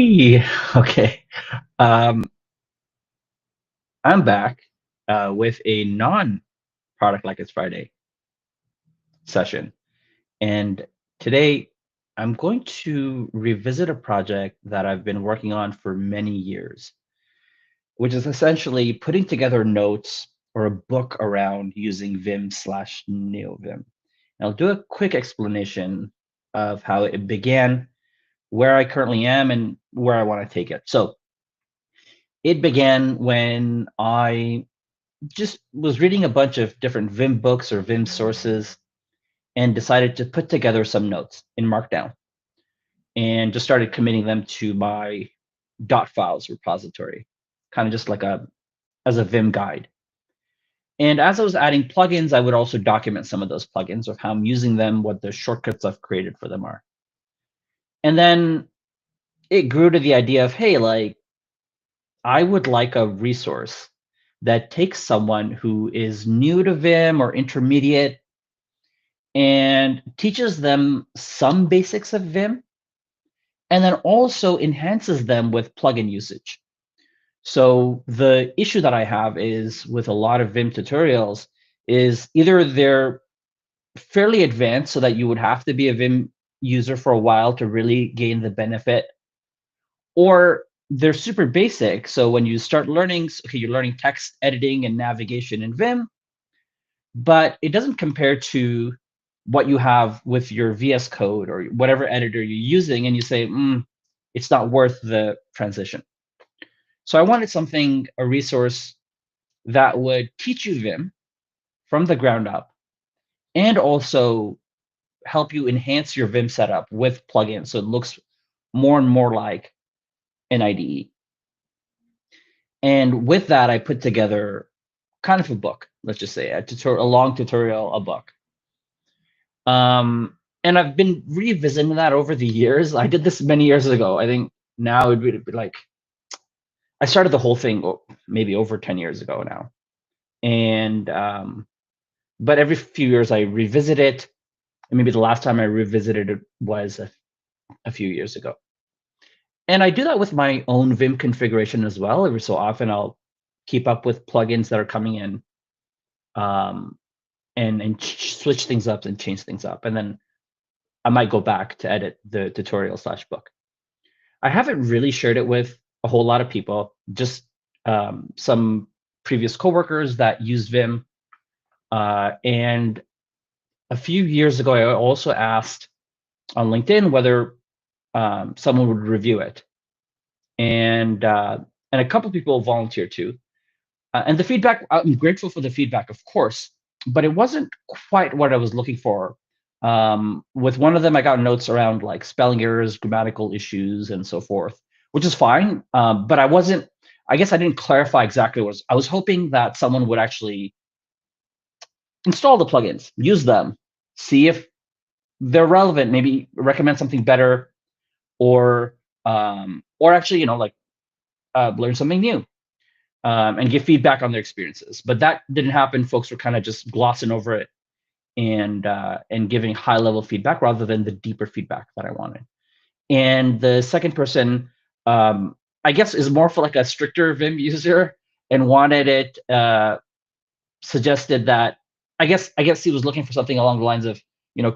Hey, okay. Um, I'm back with a non-product like it's Friday session. And today I'm going to revisit a project that I've been working on for many years, which is essentially putting together notes or a book around using Vim slash Neovim. And I'll do a quick explanation of how it began, where I currently am, and where I want to take it. So it began when I just was reading a bunch of different Vim books or Vim sources and decided to put together some notes in Markdown and just started committing them to my dot files repository, kind of just like a Vim guide. And as I was adding plugins, I would also document some of those plugins of how I'm using them, what the shortcuts I've created for them are. And then it grew to the idea of, hey, like I would like a resource that takes someone who is new to Vim or intermediate and teaches them some basics of Vim, and then also enhances them with plugin usage. So the issue that I have is with a lot of Vim tutorials is either they're fairly advanced so that you would have to be a Vim user for a while to really gain the benefit, or they're super basic. So when you start learning, okay, you're learning text editing and navigation in Vim, but it doesn't compare to what you have with your VS Code or whatever editor you're using, and you say, it's not worth the transition. So I wanted something, a resource that would teach you Vim from the ground up and also help you enhance your Vim setup with plugins so it looks more and more like an IDE. And with that, I put together kind of a book, let's just say a long tutorial, a book. And I've been revisiting that over the years. I did this many years ago. I think now it would be like I started the whole thing maybe over 10 years ago now. And but every few years I revisit it. And maybe the last time I revisited it was a few years ago. And I do that with my own Vim configuration as well. Every so often I'll keep up with plugins that are coming in, um, and switch things up and change things up. And then I might go back to edit the tutorial slash book. I haven't really shared it with a whole lot of people, just some previous coworkers that use Vim. And a few years ago, I also asked on LinkedIn whether someone would review it. And a couple people volunteered too. And the feedback, I'm grateful for the feedback, of course, but it wasn't quite what I was looking for. With one of them, I got notes around like spelling errors, grammatical issues, and so forth, which is fine. But I guess I didn't clarify exactly what I was hoping that someone would actually install the plugins, use them, see if they're relevant, maybe recommend something better, or actually, like learn something new, and give feedback on their experiences. But that didn't happen. Folks were kind of just glossing over it and giving high level feedback rather than the deeper feedback that I wanted. And the second person, I guess, is more for like a stricter Vim user and wanted it, suggested that I guess he was looking for something along the lines of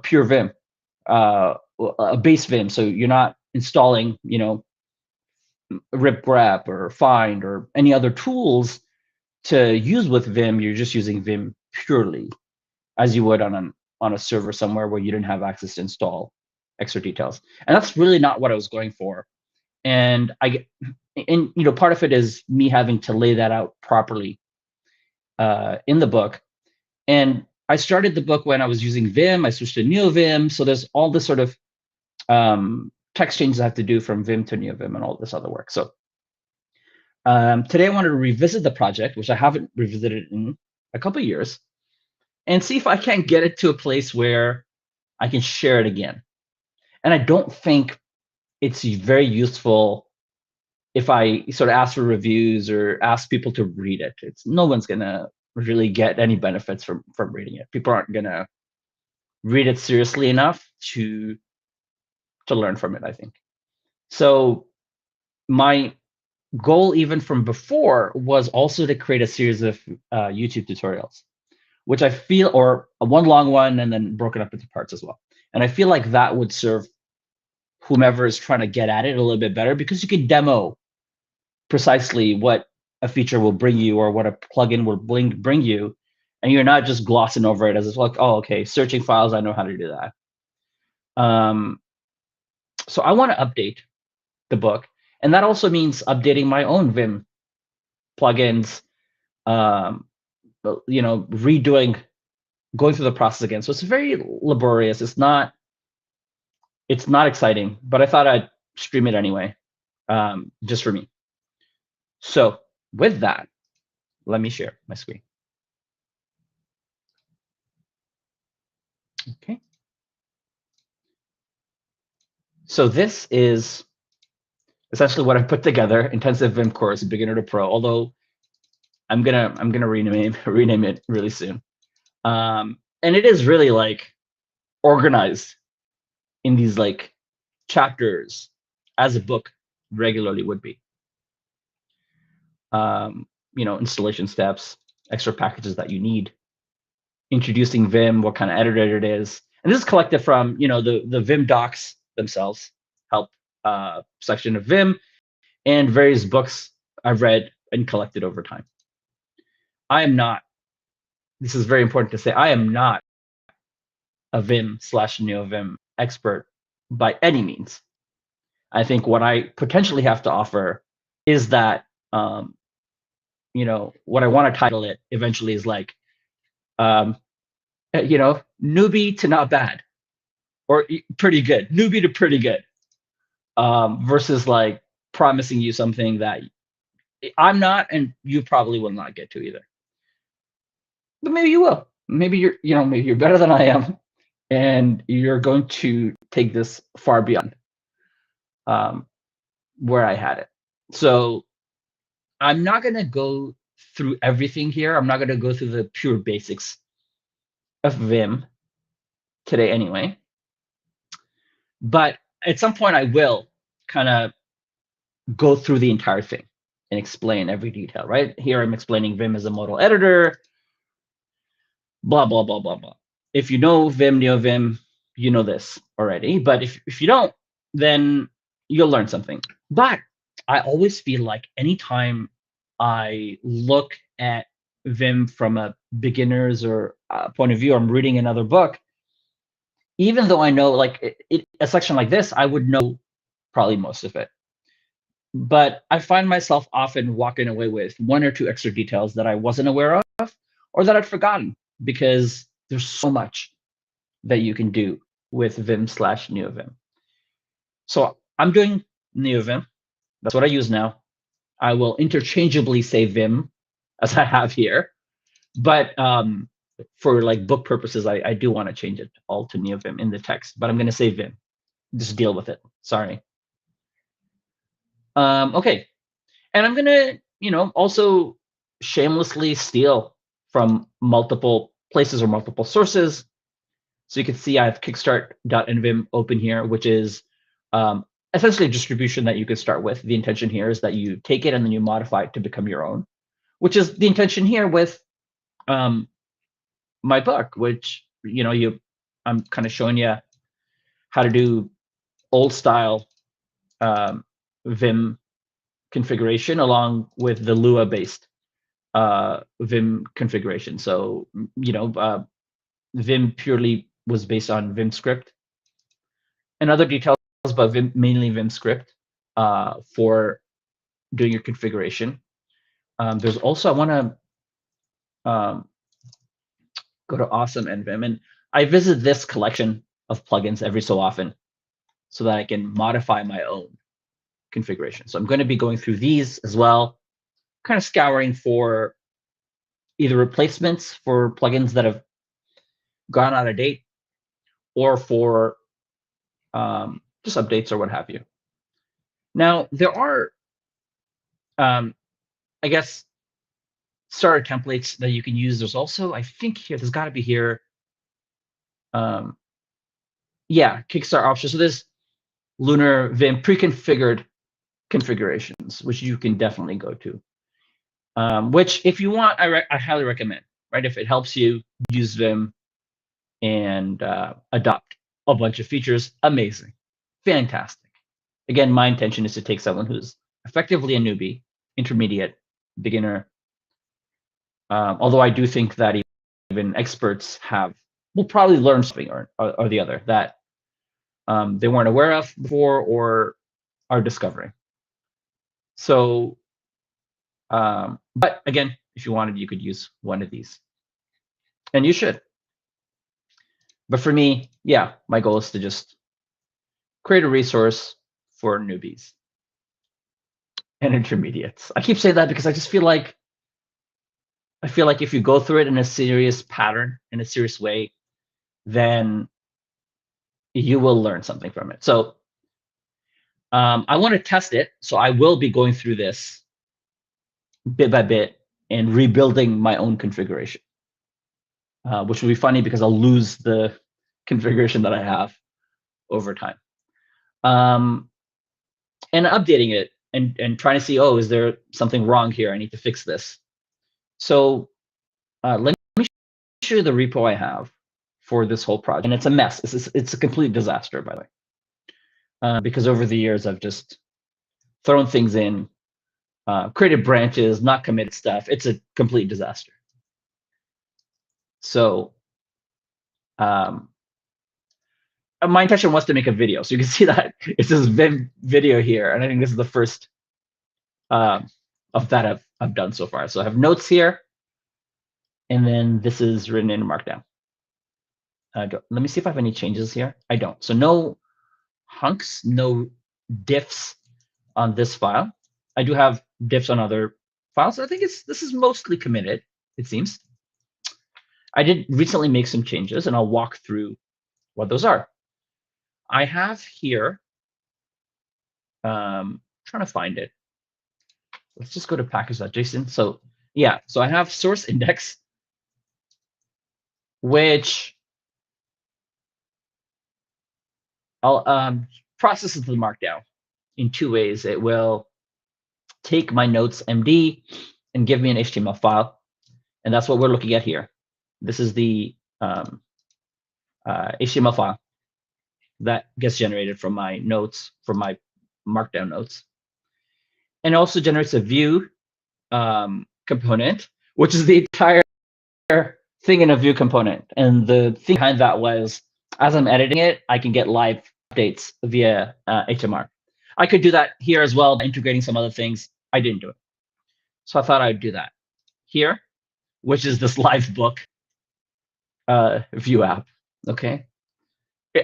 pure Vim, a base Vim, so you're not installing rip grep or find or any other tools to use with Vim. You're just using Vim purely as you would on a server somewhere where you didn't have access to install extra details. And that's really not what I was going for. And part of it is me having to lay that out properly in the book. And I started the book when I was using Vim. I switched to Neovim. So there's all this sort of text changes I have to do from Vim to Neovim and all this other work. So today I wanted to revisit the project, which I haven't revisited in a couple of years, and see if I can't get it to a place where I can share it again. And I don't think it's very useful if I sort of ask for reviews or ask people to read it. No one's gonna really get any benefits from reading it. People aren't gonna read it seriously enough to learn from it, I think. So my goal even from before was also to create a series of YouTube tutorials, which I feel, or a one long one and then broken up into parts as well. And I feel like that would serve whomever is trying to get at it a little bit better, because you can demo precisely what a feature will bring you or what a plugin will bring you, and you're not just glossing over it as it's like, oh, okay, searching files, I know how to do that. So I want to update the book, and that also means updating my own Vim plugins, um, redoing, going through the process again. So it's very laborious. It's not exciting, but I thought I'd stream it anyway, just for me. So with that, let me share my screen. Okay. So this is essentially what I've put together: intensive Vim course, beginner to pro. Although I'm gonna rename it really soon. And it is really like organized in these like chapters as a book regularly would be. Installation steps, extra packages that you need, introducing Vim, what kind of editor it is. And this is collected from, the Vim docs themselves, help section of Vim, and various books I've read and collected over time. I am not, this is very important to say, I am not a Vim/Neovim expert by any means. I think what I potentially have to offer is that, what I want to title it eventually is like, newbie to not bad, or pretty good, newbie to pretty good, versus like promising you something that I'm not, and you probably will not get to either. But maybe you will. Maybe maybe you're better than I am, and you're going to take this far beyond where I had it. So I'm not going to go through everything here. I'm not going to go through the pure basics of Vim today anyway. But at some point I will kind of go through the entire thing and explain every detail, right? Here I'm explaining Vim as a modal editor, blah, blah, blah, blah, blah. If you know Vim, Neovim, you know this already. But if you don't, then you'll learn something. But I always feel like anytime I look at Vim from a beginner's or point of view, I'm reading another book, even though I know like a section like this, I would know probably most of it. But I find myself often walking away with one or two extra details that I wasn't aware of or that I'd forgotten, because there's so much that you can do with Vim/Neovim. So I'm doing Neovim. That's what I use now. I will interchangeably say Vim as I have here, but for like book purposes, I do want to change it all to Neovim in the text, but I'm going to say Vim. Just deal with it. Sorry. Okay. And I'm going to, also shamelessly steal from multiple places or multiple sources. So you can see I have kickstart.nvim open here, which is essentially a distribution that you can start with. The intention here is that you take it and then you modify it to become your own, which is the intention here with my book, which, I'm kind of showing you how to do old style Vim configuration along with the Lua based Vim configuration. So, Vim purely was based on Vim script and other details, but mainly Vim script for doing your configuration. There's also, I want to go to Awesome NVim, and I visit this collection of plugins every so often so that I can modify my own configuration. So I'm going to be going through these as well, kind of scouring for either replacements for plugins that have gone out of date or for just updates or what have you. Now, there are, I guess, starter templates that you can use. There's also, I think here, there's got to be here. Yeah, Kickstart options. So this Lunar Vim pre-configured configurations, which you can definitely go to. Which, if you want, I highly recommend. Right, if it helps you use Vim and adopt a bunch of features, amazing, fantastic. Again, my intention is to take someone who's effectively a newbie, intermediate, beginner. Although I do think that even experts will probably learn something or the other that they weren't aware of before or are discovering. So, but again, if you wanted, you could use one of these, and you should. But for me, yeah, my goal is to just create a resource for newbies and intermediates. I keep saying that because I feel like if you go through it in a serious pattern, in a serious way, then you will learn something from it. So I want to test it. So I will be going through this bit by bit and rebuilding my own configuration, which will be funny because I'll lose the configuration that I have over time. And updating it and trying to see, oh, is there something wrong here? I need to fix this. So let me show you the repo I have for this whole project. And it's a mess. It's a complete disaster, by the way, because over the years, I've just thrown things in, created branches, not committed stuff. It's a complete disaster. So my intention was to make a video. So you can see that it's this Vim video here. And I think this is the first of that I've done so far. So I have notes here. And then this is written in Markdown. Let me see if I have any changes here. I don't. So no hunks, no diffs on this file. I do have diffs on other files. I think this is mostly committed, it seems. I did recently make some changes, and I'll walk through what those are. I have here, trying to find it. Let's just go to package.json. So yeah, so I have source index, which I'll processes the markdown in two ways. It will take my notes MD and give me an HTML file, and that's what we're looking at here. This is the HTML file that gets generated from my notes, from my markdown notes, and also generates a view component, which is the entire thing in a view component. And the thing behind that was, as I'm editing it, I can get live updates via HMR. I could do that here as well by integrating some other things. I didn't do it. So I thought I'd do that here, which is this live book view app. Okay.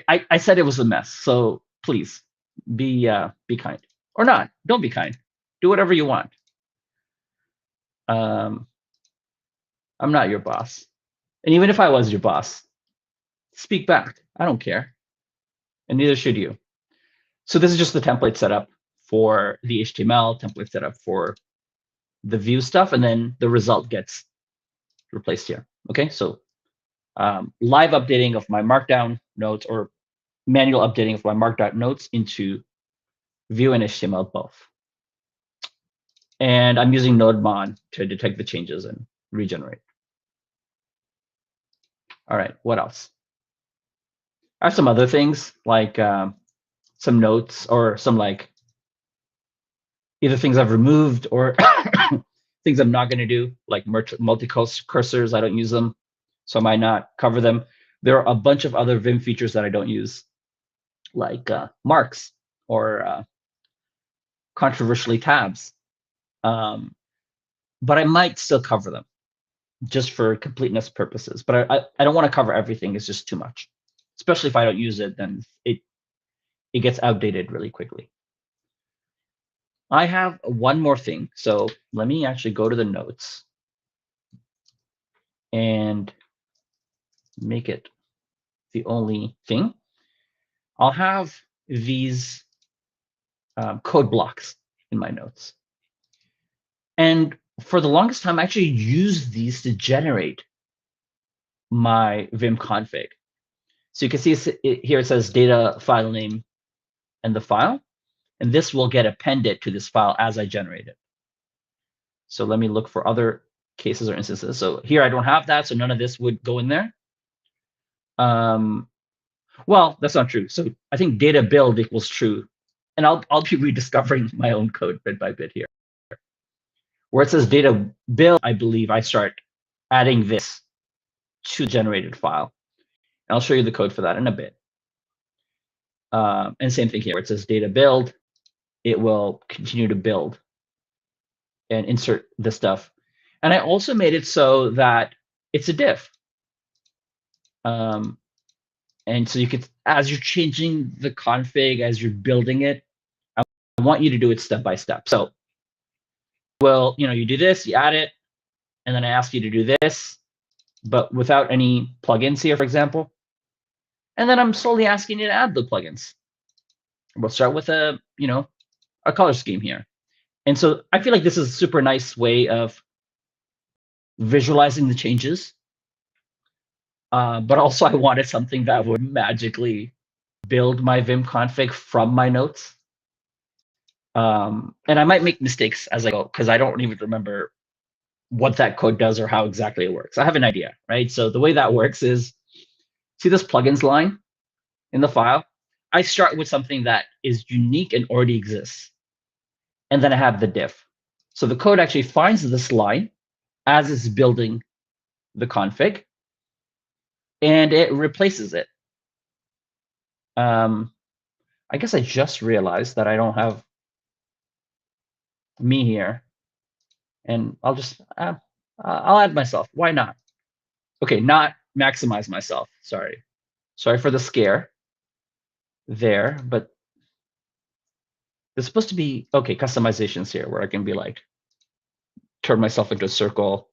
I said it was a mess. So please be kind, or not. Don't be kind. Do whatever you want. I'm not your boss. And even if I was your boss, speak back. I don't care. And neither should you. So this is just the template setup for the HTML, template setup for the view stuff, and then the result gets replaced here. Okay, so live updating of my markdown notes, or manual updating of my markdown notes into view and HTML both. And I'm using NodeMon to detect the changes and regenerate. All right, what else? I have some other things like some notes, or some like either things I've removed or things I'm not going to do, like multi-cursors. I don't use them, so I might not cover them. There are a bunch of other Vim features that I don't use, like marks or controversially tabs. But I might still cover them just for completeness purposes. But I don't want to cover everything. It's just too much, especially if I don't use it, then it gets outdated really quickly. I have one more thing. So let me actually go to the notes and make it the only thing. I'll have these code blocks in my notes. And for the longest time, I actually used these to generate my Vim config. So you can see here it says data, file name, and the file. and this will get appended to this file as I generate it. So let me look for other cases or instances. So here I don't have that, so none of this would go in there. Well, that's not true. So I think data build equals true. And I'll be rediscovering my own code bit by bit here. Where it says data build, I believe I start adding this to the generated file. And I'll show you the code for that in a bit. And same thing here, where it says data build, it will continue to build and insert the stuff. And I also made it so that it's a diff. And so you could, as you're changing the config, as you're building it, I want you to do it step by step. So, well, you do this, you add it, and then I ask you to do this, but without any plugins here, for example. And then I'm slowly asking you to add the plugins. We'll start with a color scheme here. And so I feel like this is a super nice way of visualizing the changes. But also I wanted something that would magically build my Vim config from my notes. And I might make mistakes as I go, because I don't even remember what that code does or how exactly it works. I have an idea, right? So the way that works is, see this plugins line in the file? I start with something that is unique and already exists. And then I have the diff. So the code actually finds this line as it's building the config, and it replaces it. I guess I just realized that I don't have me here, and I'll just I'll add myself. Why not? Okay, not maximize myself. Sorry for the scare there, but there's supposed to be customizations here where I can be like turn myself into a circle.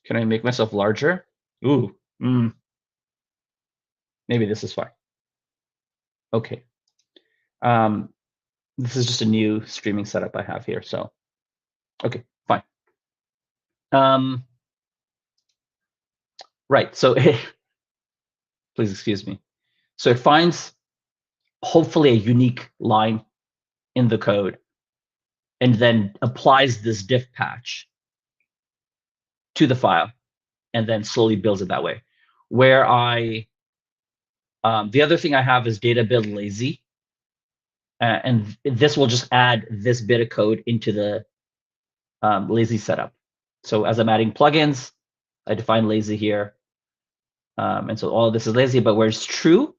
Can I make myself larger? Ooh, maybe this is fine. Okay. This is just a new streaming setup I have here, so okay, fine. Right, so please excuse me. So it finds hopefully a unique line in the code and then applies this diff patch to the file and then slowly builds it that way. Where the other thing I have is data build lazy. And this will just add this bit of code into the lazy setup. So as I'm adding plugins, I define lazy here. And so all of this is lazy, but where it's true,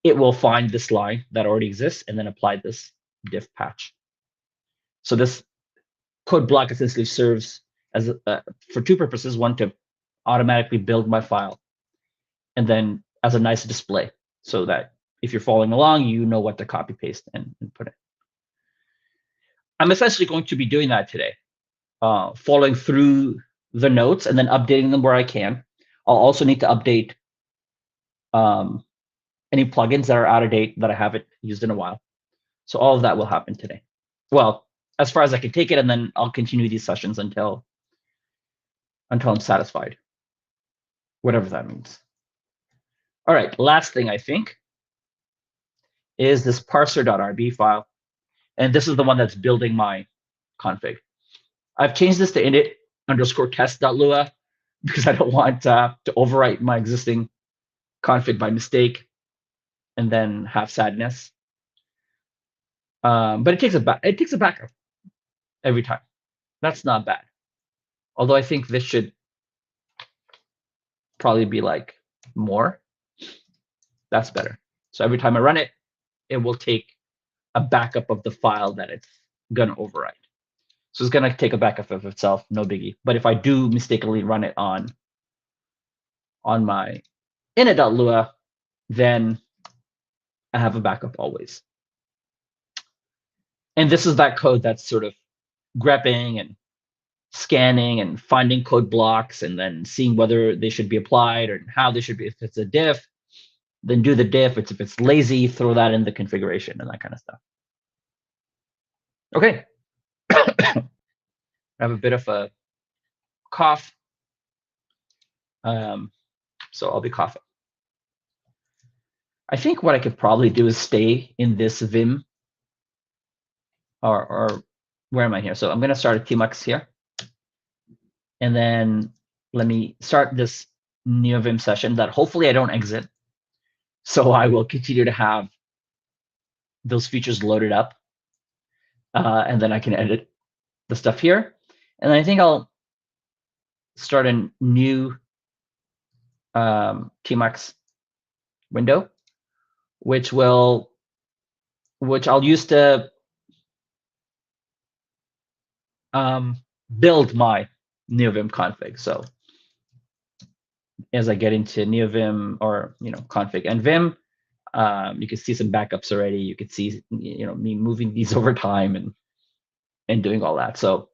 it will find this line that already exists and then apply this diff patch. So this code block essentially serves as for two purposes. One, to automatically build my file, and then as a nice display so that if you're following along, you know what to copy paste and put it. I'm essentially going to be doing that today, following through the notes and then updating them where I can. I'll also need to update any plugins that are out of date that I haven't used in a while. So all of that will happen today. Well, as far as I can take it, and then I'll continue these sessions until I'm satisfied, whatever that means. All right, last thing I think is this parser.rb file. And this is the one that's building my config. I've changed this to init_test.lua because I don't want to overwrite my existing config by mistake and then have sadness. But it takes a backup every time. That's not bad. Although I think this should probably be like more. That's better. So every time I run it, it will take a backup of the file that it's gonna overwrite. So it's gonna take a backup of itself, no biggie. But if I do mistakenly run it on my init.lua, then I have a backup always. And this is that code that's sort of grepping and scanning and finding code blocks and then seeing whether they should be applied or how they should be. If it's a diff, then do the diff. If it's lazy, throw that in the configuration and that kind of stuff. Okay. I have a bit of a cough. So I'll be coughing. I think what I could probably do is stay in this Vim or where am I here? So I'm going to start a Tmux here. And then let me start this Neovim session that hopefully I don't exit. So I will continue to have those features loaded up. And then I can edit the stuff here. And I think I'll start a new Tmux window, which I'll use to build my Neovim config. So as I get into Neovim or config and Vim, you can see some backups already. You can see me moving these over time and doing all that. So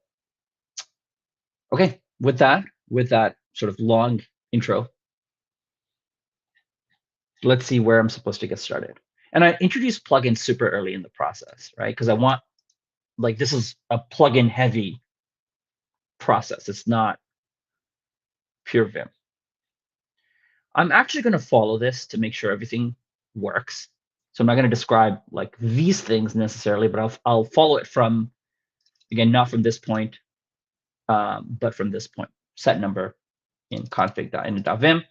okay, with that sort of long intro, let's see where I'm supposed to get started. And I introduced plugins super early in the process, right? Because I want, this is a plugin heavy process. It's not pure Vim. I'm actually going to follow this to make sure everything works. So I'm not going to describe these things necessarily, but I'll follow it from, again, not from this point, but from this point, set number in config.init.vim.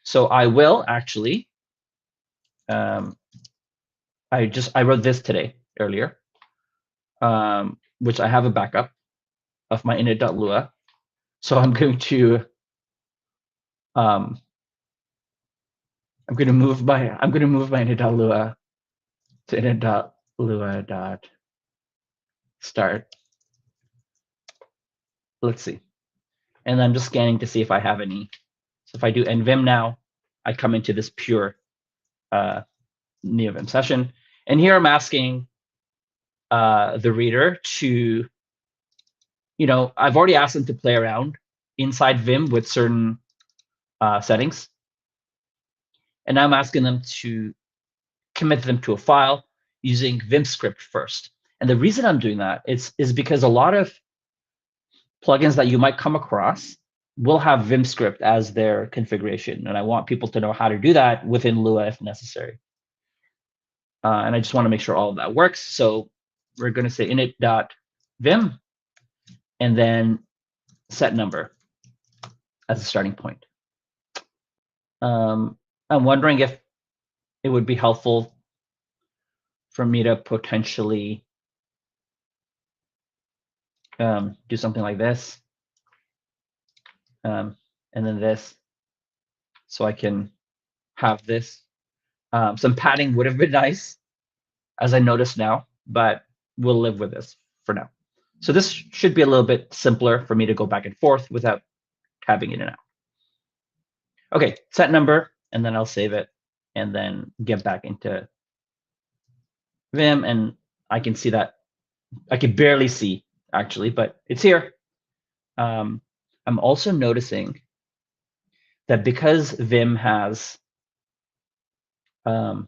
So I will actually, I wrote this today earlier, which I have a backup of my init.lua. So I'm going to move my init.lua to init.lua.start. Let's see. And I'm just scanning to see if I have any. So if I do nvim now, I come into this pure Neovim session. And here I'm asking the reader to, I've already asked them to play around inside Vim with certain settings. And I'm asking them to commit them to a file using Vim script first. And the reason I'm doing that is because a lot of plugins that you might come across will have Vim script as their configuration. And I want people to know how to do that within Lua if necessary. And I just want to make sure all of that works. So we're going to say init.vim and then set number as a starting point. I'm wondering if it would be helpful for me to potentially do something like this, and then this, so I can have this. Some padding would have been nice, as I notice now, but we'll live with this for now. So this should be a little bit simpler for me to go back and forth without tabbing in and out. Okay, set number, and then I'll save it, and then get back into Vim, and I can see that. I can barely see, actually, but it's here. I'm also noticing that because Vim has the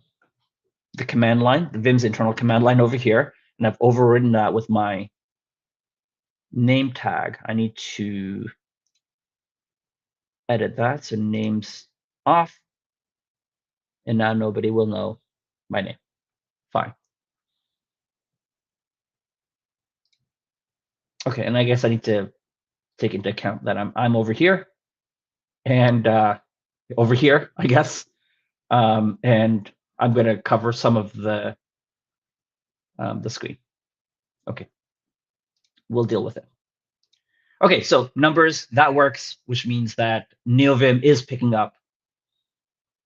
command line, the Vim's internal command line over here, and I've overridden that with my name tag, I need to edit that. So name's off, and now nobody will know my name. Fine. Okay, and I guess I need to take into account that I'm over here, and over here, I guess, and I'm going to cover some of the screen. Okay, we'll deal with it. Okay, so numbers, that works, which means that Neovim is picking up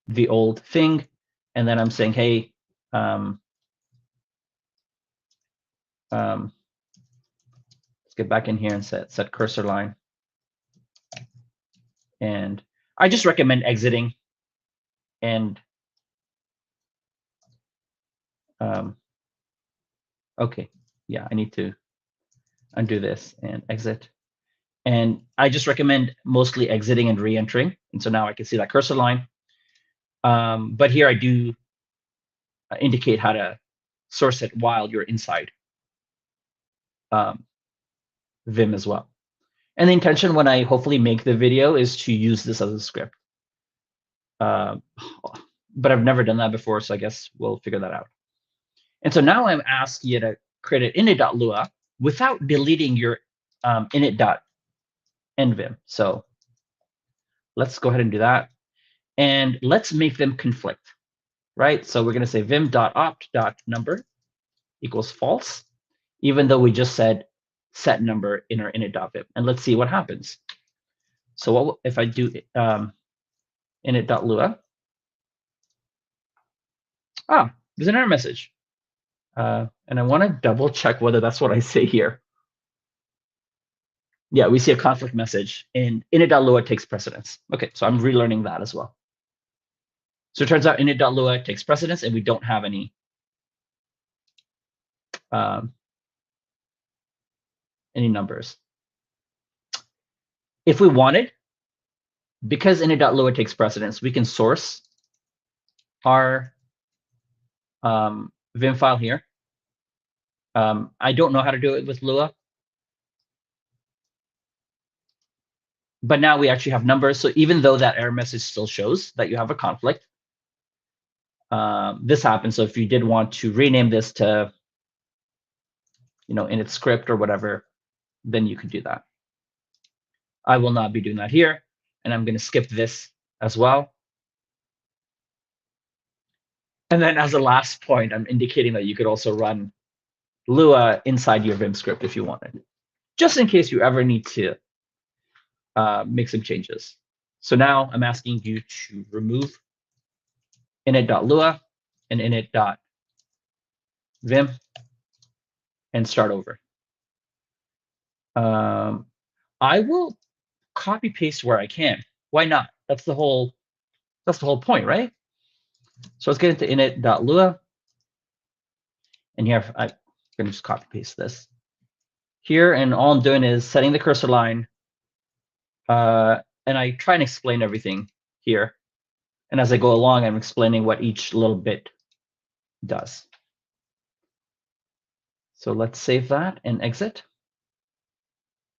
the old thing, and then I'm saying, hey, let's get back in here and set cursor line. And I just recommend exiting and okay, yeah, I need to undo this and exit. And I just recommend mostly exiting and re-entering. And so now I can see that cursor line. But here I do indicate how to source it while you're inside Vim as well. And the intention when I hopefully make the video is to use this as a script. But I've never done that before, so I guess we'll figure that out. And so now I'm asked you to create an init.lua without deleting your init.envim. So let's go ahead and do that. And let's make them conflict, right? So we're going to say vim.opt.number equals false, even though we just said set number in our init.vim. And let's see what happens. So what if I do init.lua? There's an error message. And I want to double check whether that's what I say here. Yeah, we see a conflict message, and init.lua takes precedence. Okay, so I'm relearning that as well. So it turns out init.lua takes precedence, and we don't have any numbers. If we wanted, because init.lua takes precedence, we can source our Vim file here. I don't know how to do it with Lua, but now we actually have numbers. So even though that error message still shows that you have a conflict, this happens. So if you did want to rename this to, in its script or whatever, then you could do that. I will not be doing that here, and I'm going to skip this as well. And then as a last point, I'm indicating that you could also run Lua inside your Vim script if you wanted, just in case you ever need to make some changes. So now I'm asking you to remove init.lua and init.vim and start over. I will copy paste where I can. Why not? That's the whole point, right? So let's get into init.lua. And here I'm going to just copy paste this here. And all I'm doing is setting the cursor line. And I try and explain everything here. And as I go along, I'm explaining what each little bit does. So let's save that and exit.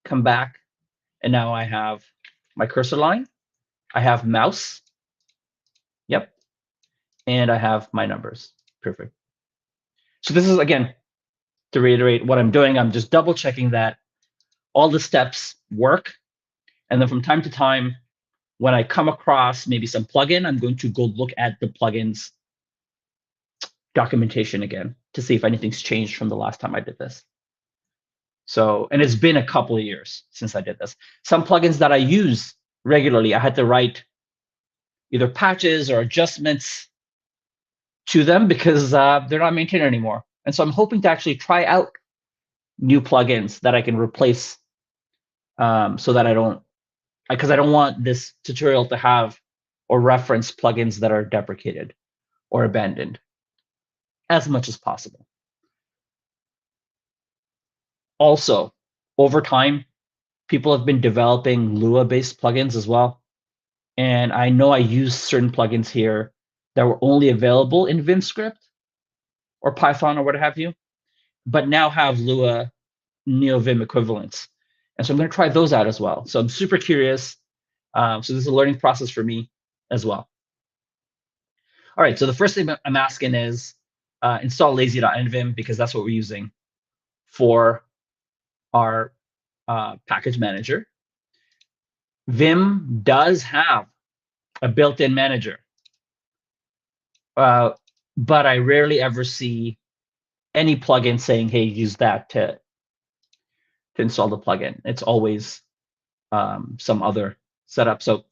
Come back. And now I have my cursor line. I have mouse. Yep. And I have my numbers. Perfect. So this is, again, to reiterate what I'm doing, I'm just double checking that all the steps work. And then from time to time, when I come across maybe some plugin, I'm going to go look at the plugin's documentation again to see if anything's changed from the last time I did this. So, and it's been a couple of years since I did this. Some plugins that I use regularly, I had to write either patches or adjustments to them because they're not maintained anymore. And so I'm hoping to actually try out new plugins that I can replace so that because I don't want this tutorial to have or reference plugins that are deprecated or abandoned as much as possible. Also, over time, people have been developing Lua-based plugins as well. And I know I used certain plugins here that were only available in Vim script or Python or what have you, but now have Lua Neovim equivalents. And so I'm going to try those out as well. So I'm super curious. So this is a learning process for me as well. All right, so the first thing I'm asking is install lazy.envim because that's what we're using for our package manager. Vim does have a built-in manager, but I rarely ever see any plugin saying, hey, use that to install the plugin. It's always some other setup. So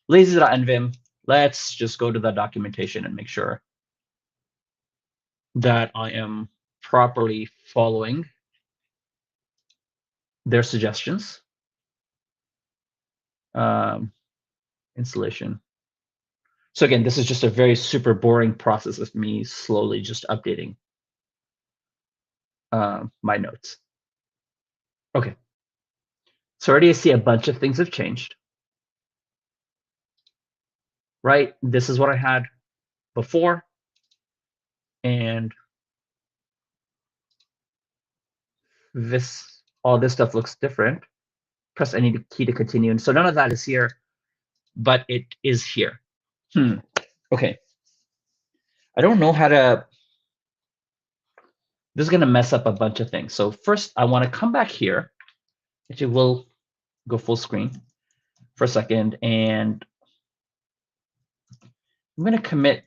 lazy.envim, let's just go to the documentation and make sure that I am properly following their suggestions. Installation. So again, this is just a very super boring process of me slowly just updating my notes. Okay. So already I see a bunch of things have changed. Right? This is what I had before. And all this stuff looks different. Press any key to continue. And so none of that is here, but it is here. Okay. I don't know how to this is going to mess up a bunch of things. So first, I want to come back here. Actually, we'll go full screen for a second, and I'm going to commit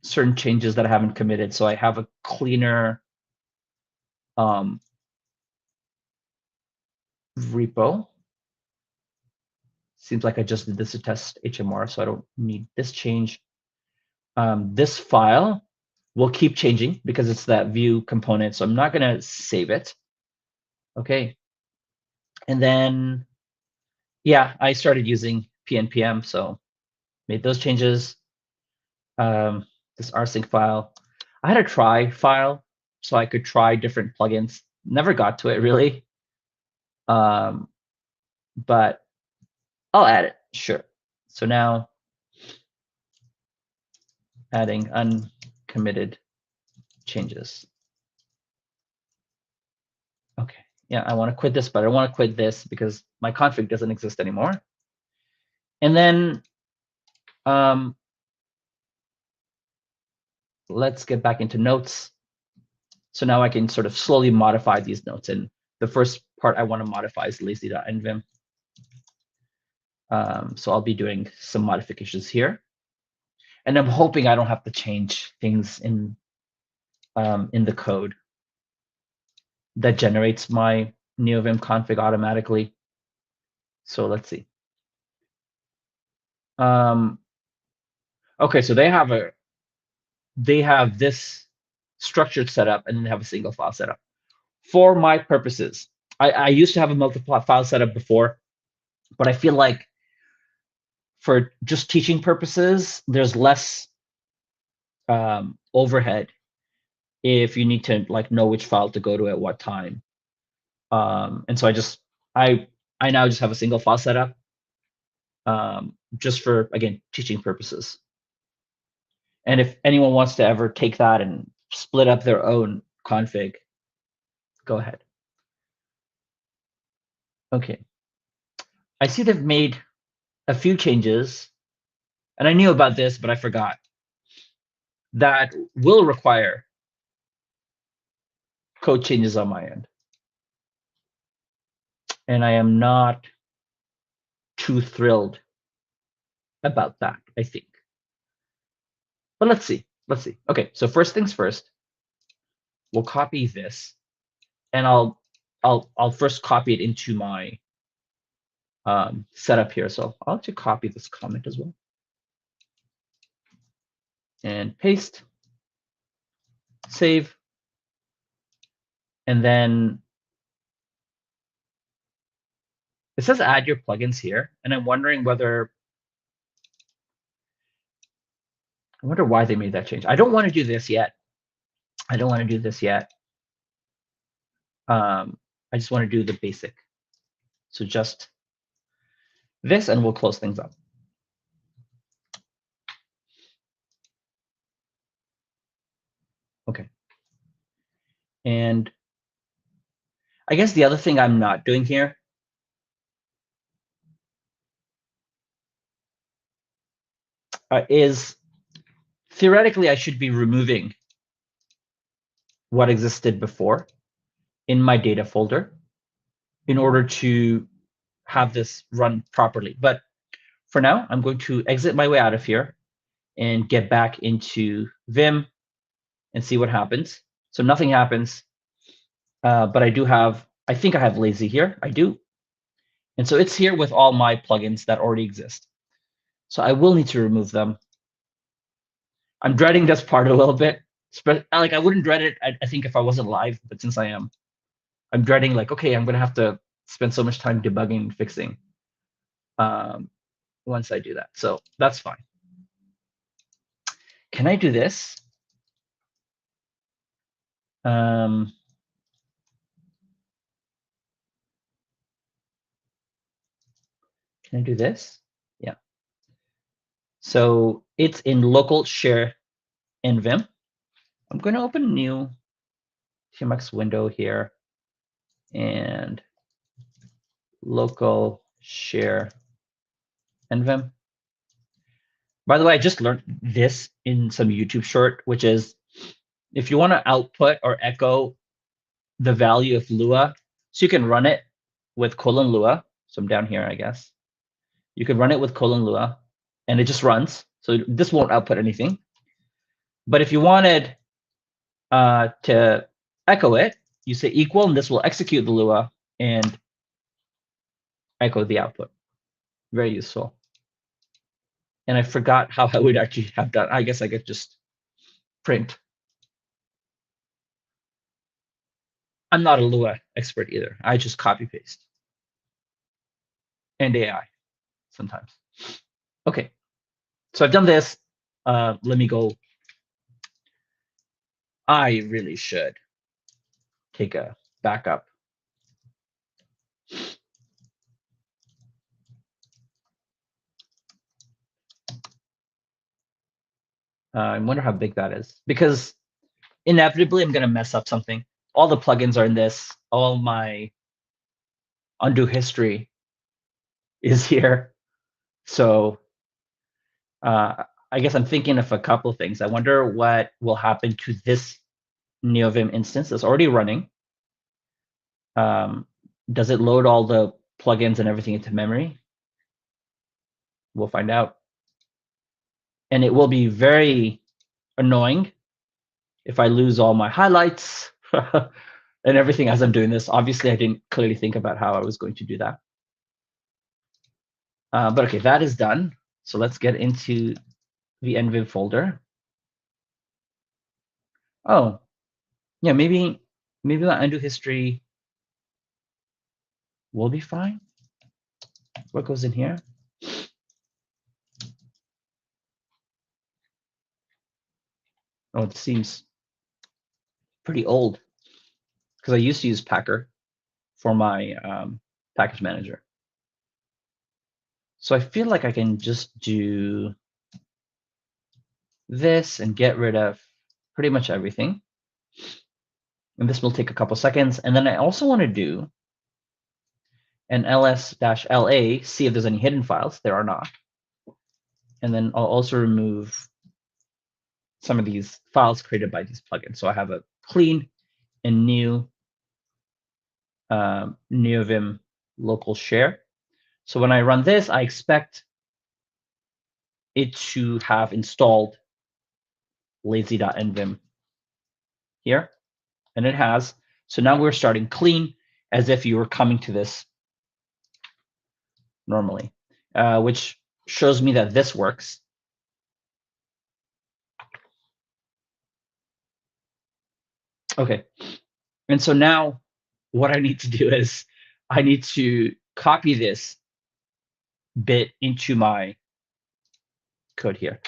certain changes that I haven't committed, so I have a cleaner repo. Seems like I just did this to test HMR, so I don't need this change. This file will keep changing because it's that view component, so I'm not going to save it. Okay. And then, yeah, I started using PNPM, so made those changes. This rsync file. I had a try file, so I could try different plugins. Never got to it, really. But I'll add it, sure. So now, adding uncommitted changes. Okay, yeah, I want to quit this, but I want to quit this because my config doesn't exist anymore. And then let's get back into notes. So now I can sort of slowly modify these notes. And the first part I want to modify is lazy.nvim. So I'll be doing some modifications here. And I'm hoping I don't have to change things in the code that generates my Neovim config automatically. So let's see. Okay, so they have this structured setup, and then they have a single file setup. For my purposes, I used to have a multiple file setup before, but I feel like for just teaching purposes, there's less overhead if you need to like know which file to go to at what time. And so I now just have a single file setup, just for, again, teaching purposes. And if anyone wants to ever take that and split up their own config, go ahead. Okay. I see they've made a few changes, and I knew about this, but I forgot, that will require code changes on my end. And I am not too thrilled about that, I think. But let's see. Let's see. Okay, so first things first, we'll copy this, and I'll first copy it into my setup here. So I'll actually copy this comment as well and paste, save, and then it says add your plugins here, and I'm wondering whether, I wonder why they made that change. I don't want to do this yet. I don't want to do this yet. I just want to do the basic. So just this, and we'll close things up. Okay. And I guess the other thing I'm not doing here is theoretically I should be removing what existed before in my data folder in order to have this run properly. But for now, I'm going to exit my way out of here and get back into Vim and see what happens. So nothing happens, but I think I have lazy here. I do. And so it's here with all my plugins that already exist. So I will need to remove them. I'm dreading this part a little bit. Like, I wouldn't dread it, I think, if I wasn't live, but since I am, I'm dreading, like, okay, I'm going to have to spend so much time debugging and fixing once I do that. So that's fine. Can I do this? Can I do this? Yeah. So it's in local share in Vim. I'm going to open a new TMX window here and local share in Vim. By the way, I just learned this in some YouTube short, which is if you want to output or echo the value of Lua. So you can run it with colon Lua. So I'm down here, I guess. You can run it with colon Lua, and it just runs. So this won't output anything. But if you wanted to echo it, you say equal, and this will execute the Lua and echo the output. Very useful. And I forgot how I would actually have done. I guess I could just print. I'm not a Lua expert either. I just copy paste. And AI sometimes. Okay, so I've done this. Let me go. I really should take a backup. I wonder how big that is, because inevitably I'm going to mess up something. All the plugins are in this. All my undo history is here. So I guess I'm thinking of a couple of things. I wonder what will happen to this Neovim instance that's already running. Does it load all the plugins and everything into memory? We'll find out. And it will be very annoying if I lose all my highlights and everything as I'm doing this. Obviously, I didn't clearly think about how I was going to do that. But okay, that is done. So let's get into the NVIM folder. Oh, yeah, maybe my undo history will be fine. What goes in here? Oh, it seems pretty old because I used to use Packer for my package manager. So I feel like I can just do this and get rid of pretty much everything. And this will take a couple seconds. And then I also want to do an ls-la, see if there's any hidden files. There are not. And then I'll also remove some of these files created by these plugins. So I have a clean and new Neovim local share. So when I run this, I expect it to have installed lazy.nvim here, and it has. So now we're starting clean as if you were coming to this normally, which shows me that this works. Okay, and so now what I need to do is I need to copy this bit into my code here.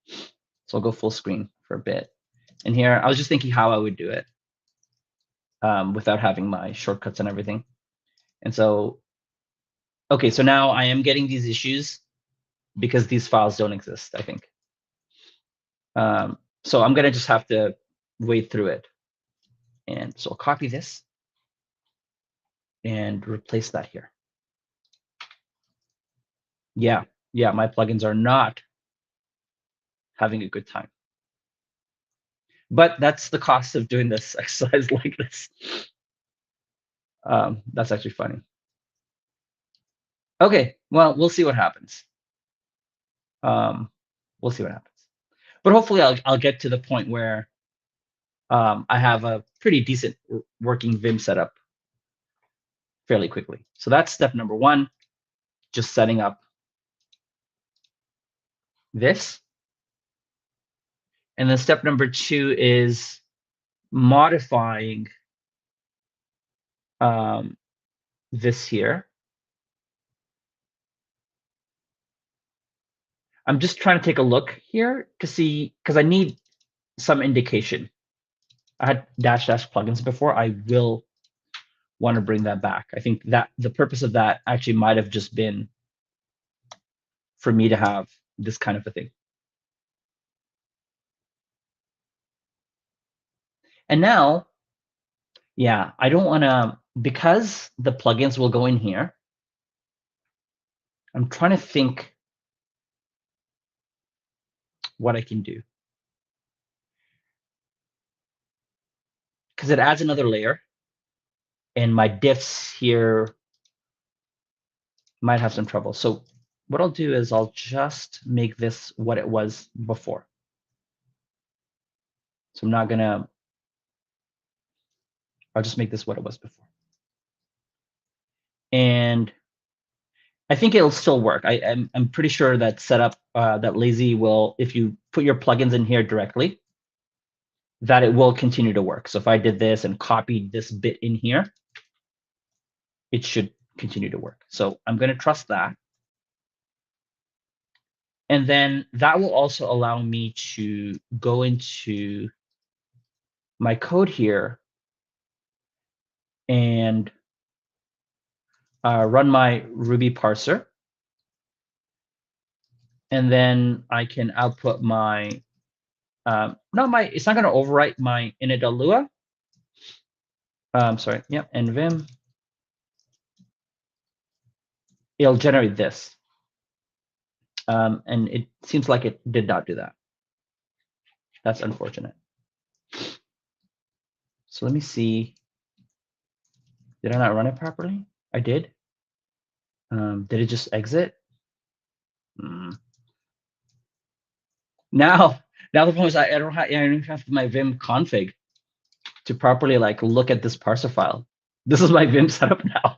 So I'll go full screen for a bit. And here, I was just thinking how I would do it without having my shortcuts and everything. And so, okay, so now I am getting these issues because these files don't exist, I think. So I'm gonna just have to wade through it. And so I'll copy this and replace that here. Yeah, my plugins are not having a good time. But that's the cost of doing this exercise like this. That's actually funny. Okay, well, we'll see what happens. We'll see what happens. But hopefully I'll get to the point where I have a pretty decent working Vim setup fairly quickly. So that's step number one, just setting up this. And then step number two is modifying this here. I'm just trying to take a look here to see, because I need some indication. I had dash plugins before. I will want to bring that back. I think that the purpose of that actually might have just been for me to have this kind of a thing. And now, yeah, I don't want to, because the plugins will go in here, I'm trying to think what I can do. because it adds another layer, and my diffs here might have some trouble. So what I'll do is I'll just make this what it was before. So I'm not gonna, I'll just make this what it was before. And I think it'll still work. I'm pretty sure that setup, that Lazy will, if you put your plugins in here directly, that it will continue to work. So if I did this and copied this bit in here, it should continue to work. So I'm going to trust that. And then that will also allow me to go into my code here and run my Ruby parser. And then I can output my, it's not going to overwrite my init.lua. Sorry, yep, Vim. It'll generate this. And it seems like it did not do that. That's unfortunate. So let me see. Did I not run it properly? I did. Did it just exit? Now the problem is I don't have my Vim config to properly like look at this parser file. This is my Vim setup now.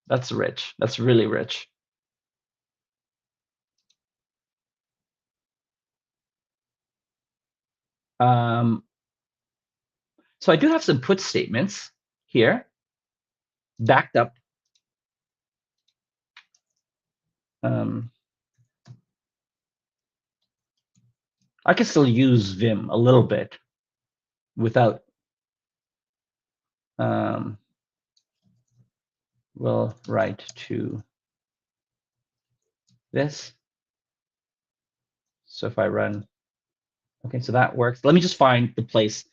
That's rich. That's really rich. So I do have some put statements here, backed up. I can still use Vim a little bit without. We'll write to this. So if I run, okay, so that works. Let me just find the place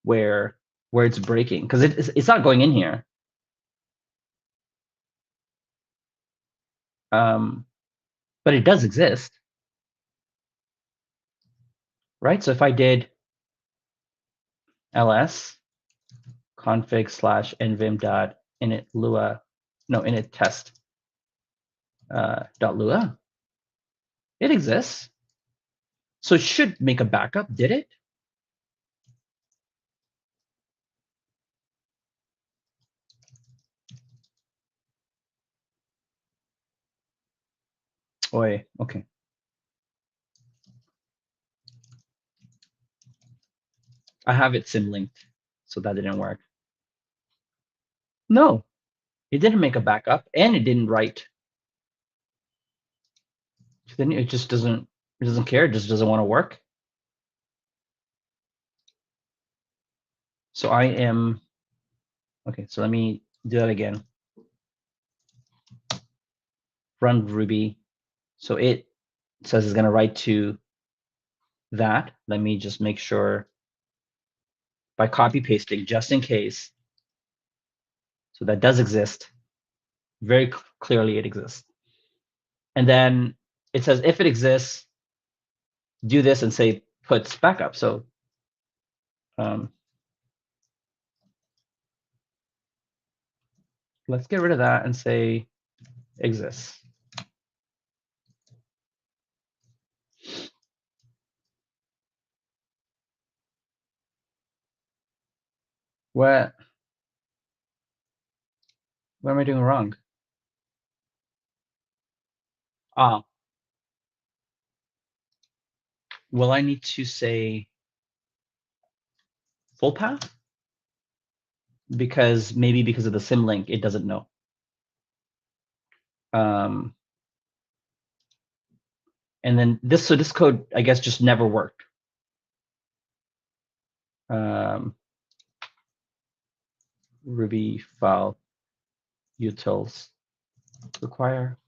where it's breaking, because it's not going in here. But it does exist, right? So if I did ls config / nvim dot init lua, no, init test dot lua, it exists. So it should make a backup. Did it? Oi, okay. I have it sim linked, so that didn't work. No, it didn't make a backup, and it didn't write. Then it just doesn't. It doesn't care. It just doesn't want to work. So I am. Okay, so let me do that again. Run Ruby. So it says it's going to write to that. Let me just make sure by copy pasting, just in case. So that does exist. Very clearly it exists. And then it says if it exists, do this and say puts backup. So let's get rid of that and say exists. What am I doing wrong? Will I need to say full path? Because maybe because of the symlink, it doesn't know. And then this code, I guess, just never worked. Ruby file utils require.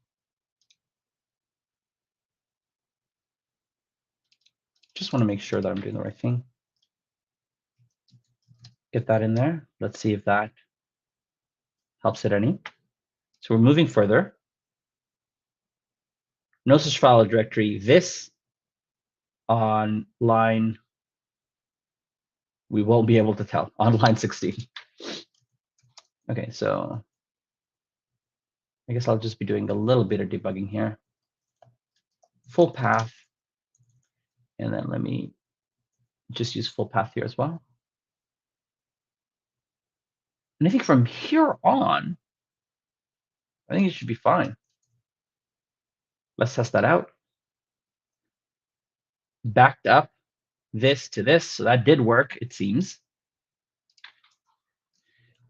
Just want to make sure that I'm doing the right thing. Get that in there. Let's see if that helps it any. So we're moving further. No such file or directory. This on line We won't be able to tell on line 16. Okay, so I guess I'll just be doing a little bit of debugging here. Full path, and then let me just use full path here as well. And I think from here on, I think it should be fine. Let's test that out. Backed up this to this, so that did work, it seems.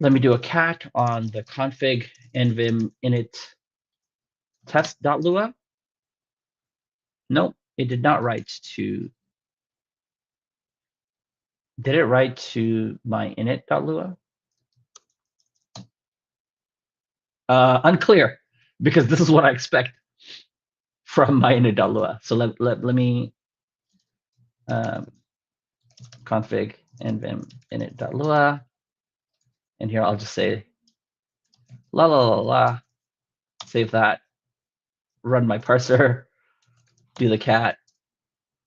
Let me do a cat on the config nvim init test.lua. Nope, it did not write to. Did it write to my init.lua? Unclear, because this is what I expect from my init.lua. So let me config nvim init.lua, and here I'll just say la la la la, save that, run my parser, do the cat.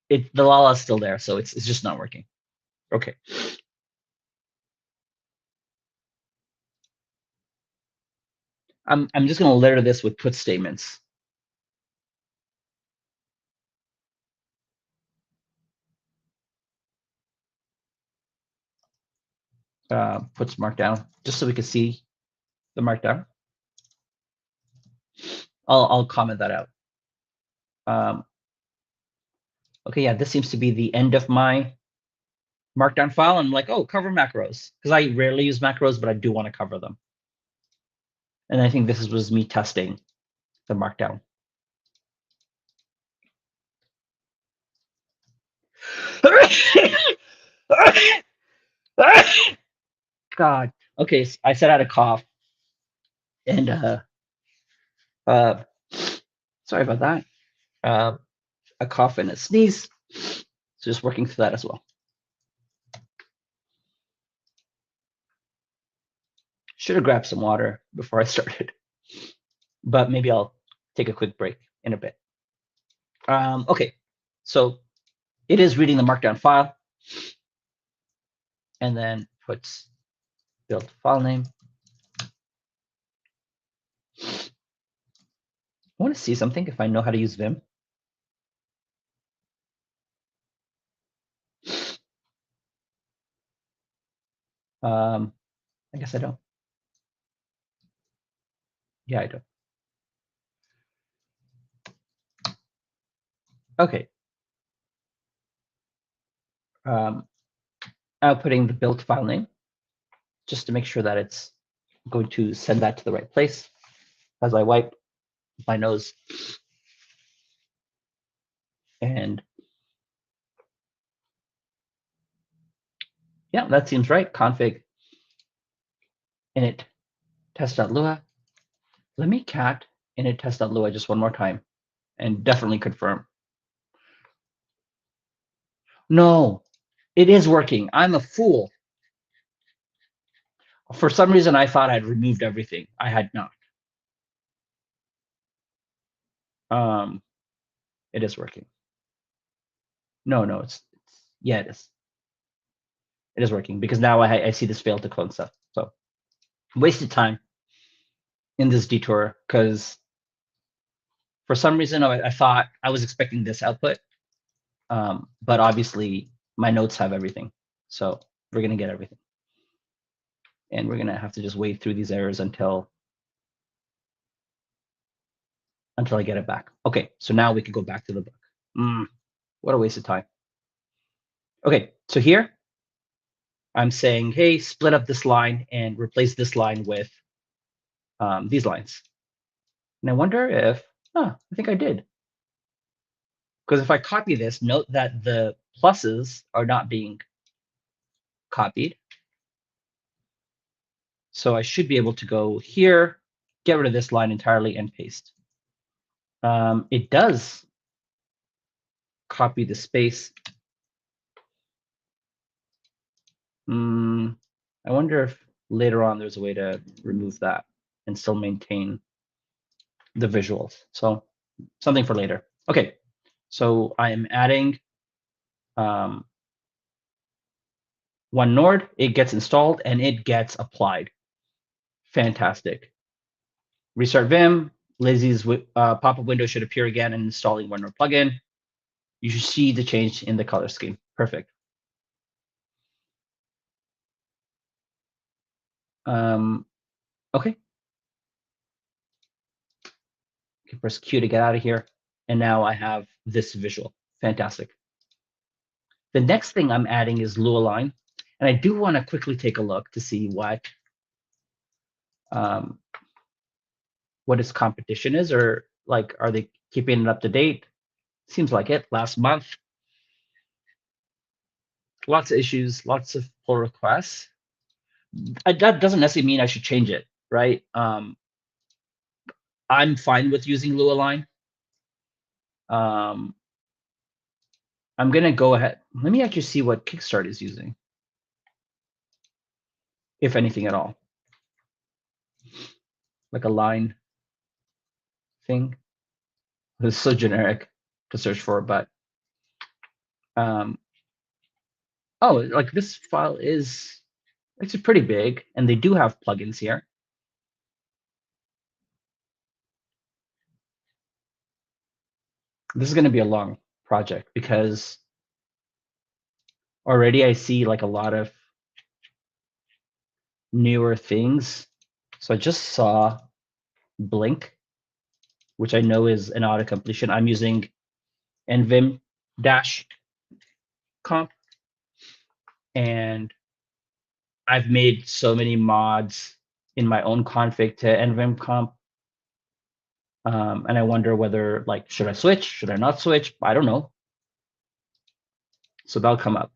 The lala is still there, so it's just not working. Okay. I'm just going to litter this with put statements. Puts markdown, just so we can see the markdown. I'll comment that out. Okay, yeah, this seems to be the end of my markdown file. I'm like, oh, cover macros, because I rarely use macros, but I do want to cover them. And I think this was me testing the markdown. God. Okay, so I said I had a cough, and sorry about that. A cough and a sneeze. So just working through that as well. Should have grabbed some water before I started, but maybe I'll take a quick break in a bit. Okay, so it is reading the markdown file, and then puts build file name. I want to see something if I know how to use Vim. I guess I don't. Yeah, I don't. Okay. Outputting the build file name, just to make sure that it's going to send that to the right place as I wipe my nose. And yeah, that seems right. Config init test.lua. Let me cat init test.lua just one more time and definitely confirm. No, it is working. I'm a fool. For some reason, I thought I'd removed everything. I had not. It is working. No, it's yeah, it is. It is working because now I see this failed to clone stuff. So wasted time in this detour because for some reason I thought I was expecting this output, but obviously my notes have everything. So we're gonna get everything, and we're gonna have to just wade through these errors until I get it back. Okay, so now we can go back to the book. What a waste of time. Okay, so here I'm saying, hey, split up this line and replace this line with these lines. And I wonder if, I think I did. Because if I copy this, note that the pluses are not being copied. So I should be able to go here, get rid of this line entirely, and paste. It does copy the space. I wonder if later on there's a way to remove that and still maintain the visuals. So something for later. Okay, so I am adding One Nord, it gets installed and it gets applied. Fantastic. Restart Vim, Lizzie's pop-up window should appear again and installing one more plugin. You should see the change in the color scheme. Perfect. Okay. You can press Q to get out of here. And now I have this visual. Fantastic. The next thing I'm adding is Lua line. And I do want to quickly take a look to see what its competition is, or like, are they keeping it up to date? Seems like it. Last month, lots of issues, lots of pull requests. That doesn't necessarily mean I should change it, right? I'm fine with using Lua line. I'm gonna go ahead. Let me actually see what Kickstart is using, if anything at all. Like a line thing. It's so generic to search for, but oh, like this file is it's pretty big, and they do have plugins here. This is going to be a long project because already I see like a lot of newer things. So I just saw Blink, which I know is an auto completion. I'm using Nvim dash comp, and I've made so many mods in my own config to Nvim comp. And I wonder whether, like, should I switch? Should I not switch? I don't know. So that'll come up.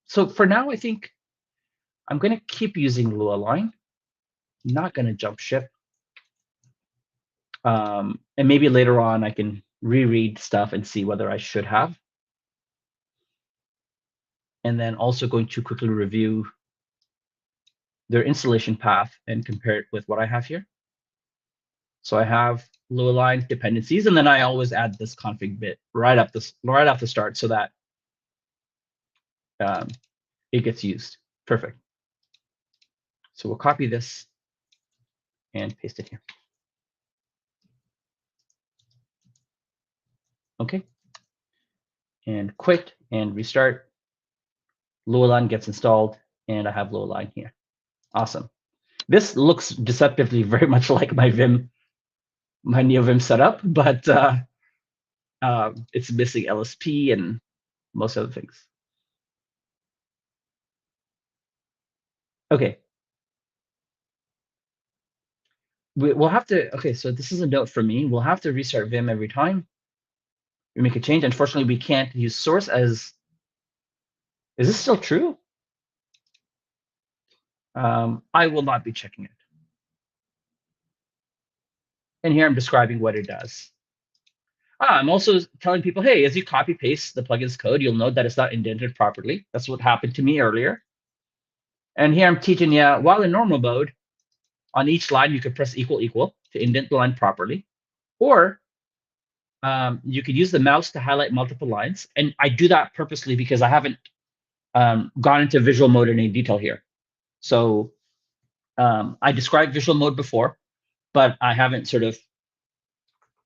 So for now, I think I'm going to keep using Lua line. I'm not going to jump ship. And maybe later on, I can reread stuff and see whether I should have. And then also going to quickly review their installation path and compare it with what I have here. So I have Lua line dependencies, and then I always add this config bit right off the start so that it gets used. Perfect. So we'll copy this and paste it here. Okay. And quit and restart. Lua line gets installed, and I have Lua line here. Awesome. This looks deceptively very much like my Neovim setup, but it's missing LSP and most other things. Okay. We'll have to, okay, so this is a note for me. We'll have to restart Vim every time we make a change. Unfortunately, we can't use source as, is this still true? I will not be checking it. And here I'm describing what it does. I'm also telling people, hey, as you copy paste the plugin's code, you'll note that it's not indented properly. That's what happened to me earlier. And here I'm teaching you, while in normal mode, on each line, you could press equal equal to indent the line properly. Or you could use the mouse to highlight multiple lines. And I do that purposely because I haven't gone into visual mode in any detail here. So I described visual mode before, but I haven't sort of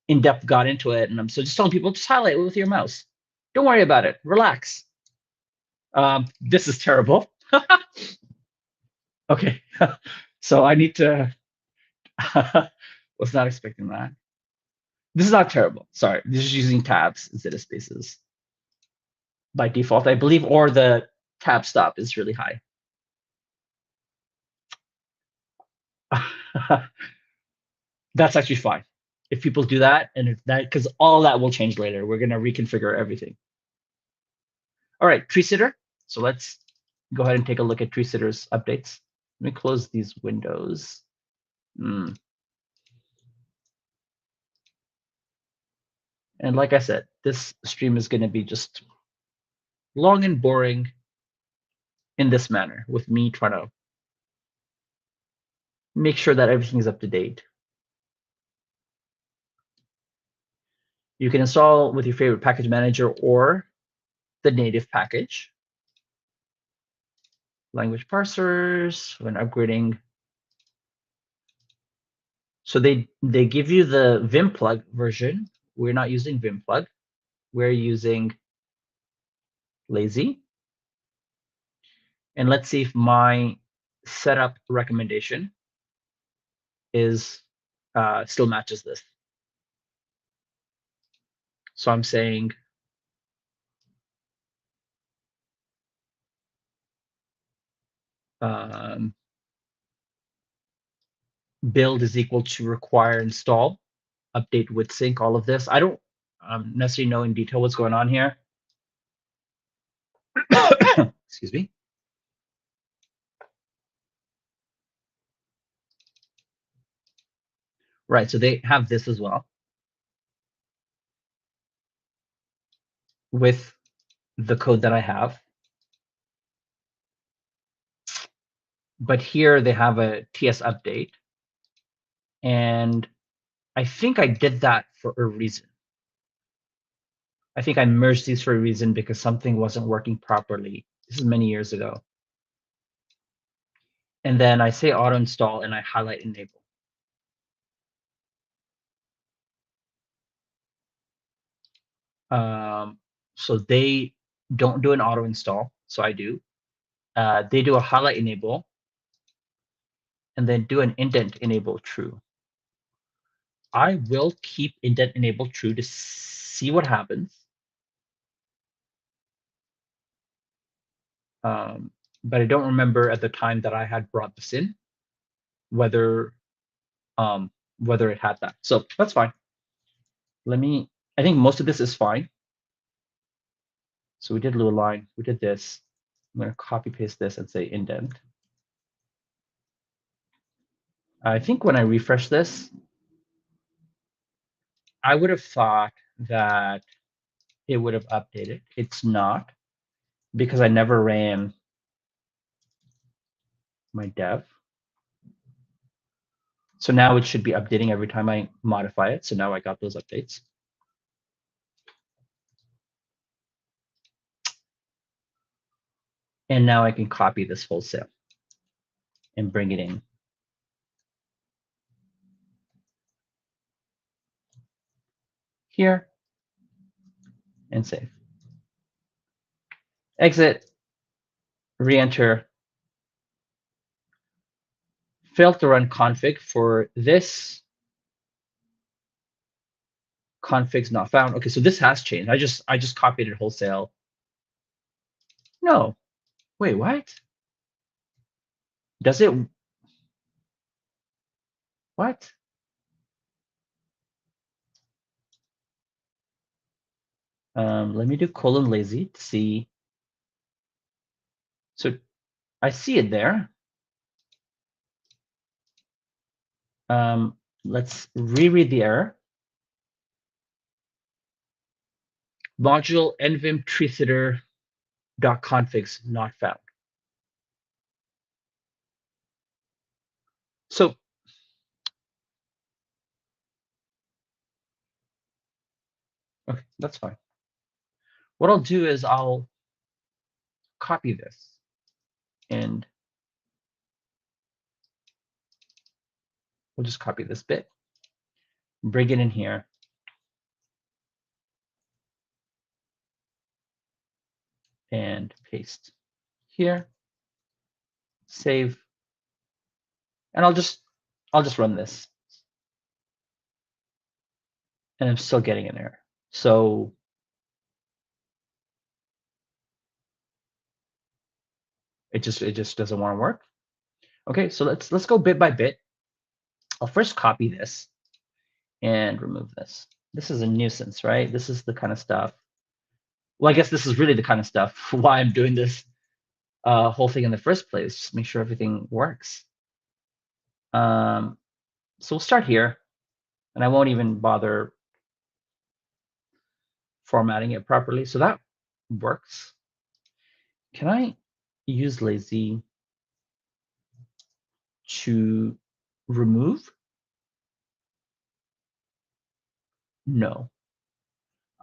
in-depth got into it. And I'm so just telling people, just highlight it with your mouse. Don't worry about it. Relax. This is terrible. Okay. So I need to, was not expecting that. This is not terrible. Sorry. This is using tabs instead of spaces by default, I believe, or the tab stop is really high. That's actually fine. If people do that, and if that, because all that will change later. We're going to reconfigure everything. All right, tree sitter. So let's go ahead and take a look at tree sitter's updates. Let me close these windows. And like I said, this stream is going to be just long and boring in this manner, with me trying to make sure that everything is up to date. You can install with your favorite package manager or the native package. language parsers when upgrading. So they give you the Vim plug version. We're not using Vim plug. We're using lazy. And let's see if my setup recommendation is still matches this. So I'm saying build is equal to require install, update with sync, all of this. I don't necessarily know in detail what's going on here. Excuse me. Right, so they have this as well with the code that I have. But here they have a TS update. And I think I did that for a reason. I think I merged these for a reason because something wasn't working properly. This is many years ago. And then I say auto install and I highlight enable. So they don't do an auto install, so I do. They do a highlight enable and then do an indent enable true. I will keep indent enable true to see what happens. But I don't remember at the time that I had brought this in whether it had that. So that's fine. I think most of this is fine. So we did Lua line, we did this. I'm going to copy paste this and say indent. I think when I refresh this, I would have thought that it would have updated. It's not because I never ran my dev. So now it should be updating every time I modify it. So now I got those updates. And now I can copy this wholesale and bring it in. Here and save. Exit, re-enter. Failed to run config for this. Config's not found. Okay, so this has changed. I just copied it wholesale. No, wait, what? Does it? What? Let me do colon lazy to see. So I see it there. Let's reread the error. Module nvim treesitter.configs not found. So okay, that's fine. What I'll do is I'll copy this and we'll just copy this bit, bring it in here. And paste here, save, and I'll just run this. And I'm still getting an error. So it just doesn't want to work. Okay, so let's go bit by bit. I'll first copy this and remove this. This is a nuisance, right? This is the kind of stuff. Well, I guess this is really the kind of stuff why I'm doing this whole thing in the first place, just make sure everything works. So we'll start here, and I won't even bother formatting it properly. So that works. Can I use lazy to remove? No.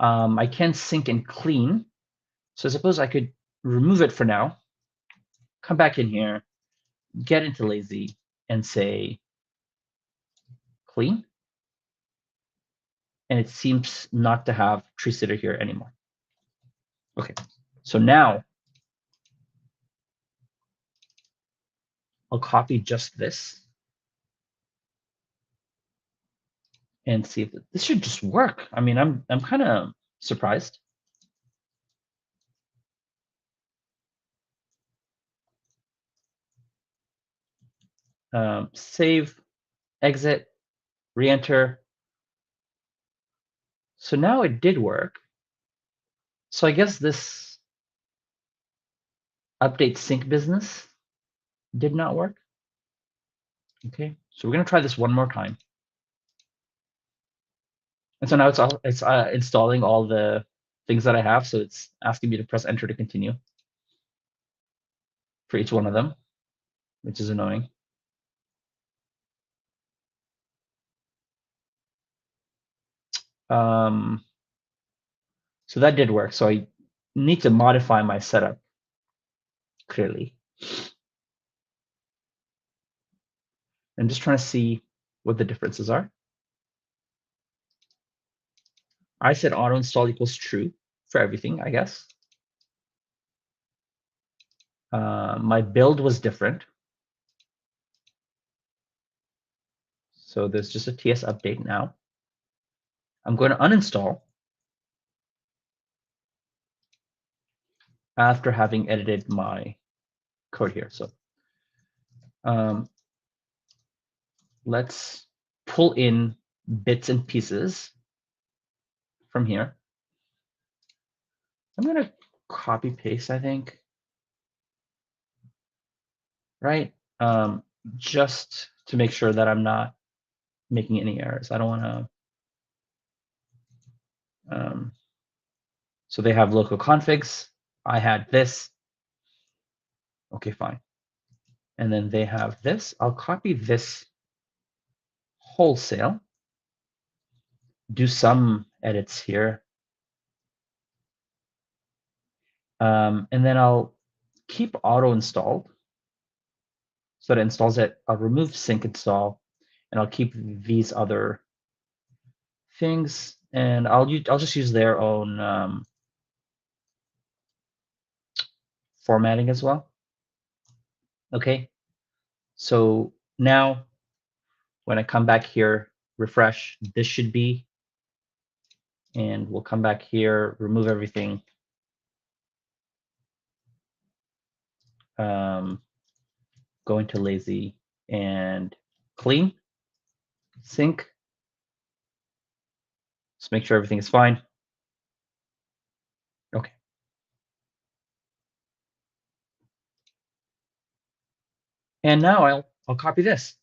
I can sync and clean. So I suppose I could remove it for now. come back in here, get into lazy, and say clean. And it seems not to have tree sitter here anymore. Okay, so now I'll copy just this and see if this should just work. I mean, I'm kind of surprised. Save, exit, re-enter. So now it did work. So I guess this update sync business did not work. Okay, so we're gonna try this one more time. And so now it's installing all the things that I have. So it's asking me to press enter to continue for each one of them, which is annoying. So that did work. So I need to modify my setup clearly. I'm just trying to see what the differences are. I said auto install equals true for everything, I guess. My build was different. So there's just a TS update now. I'm going to uninstall after having edited my code here. So let's pull in bits and pieces from here. I'm going to copy paste, I think, right? Just to make sure that I'm not making any errors. I don't want to. So they have local configs. I had this. Okay, fine. And then they have this. I'll copy this wholesale. Do some edits here. And then I'll keep auto installed. So that it installs it. I'll remove sync install, and I'll keep these other things. And I'll just use their own formatting as well. Okay. So now when I come back here, refresh, this should be, and we'll come back here, remove everything. Go into lazy and clean, sync. Just make sure everything is fine. Okay. And now I'll copy this.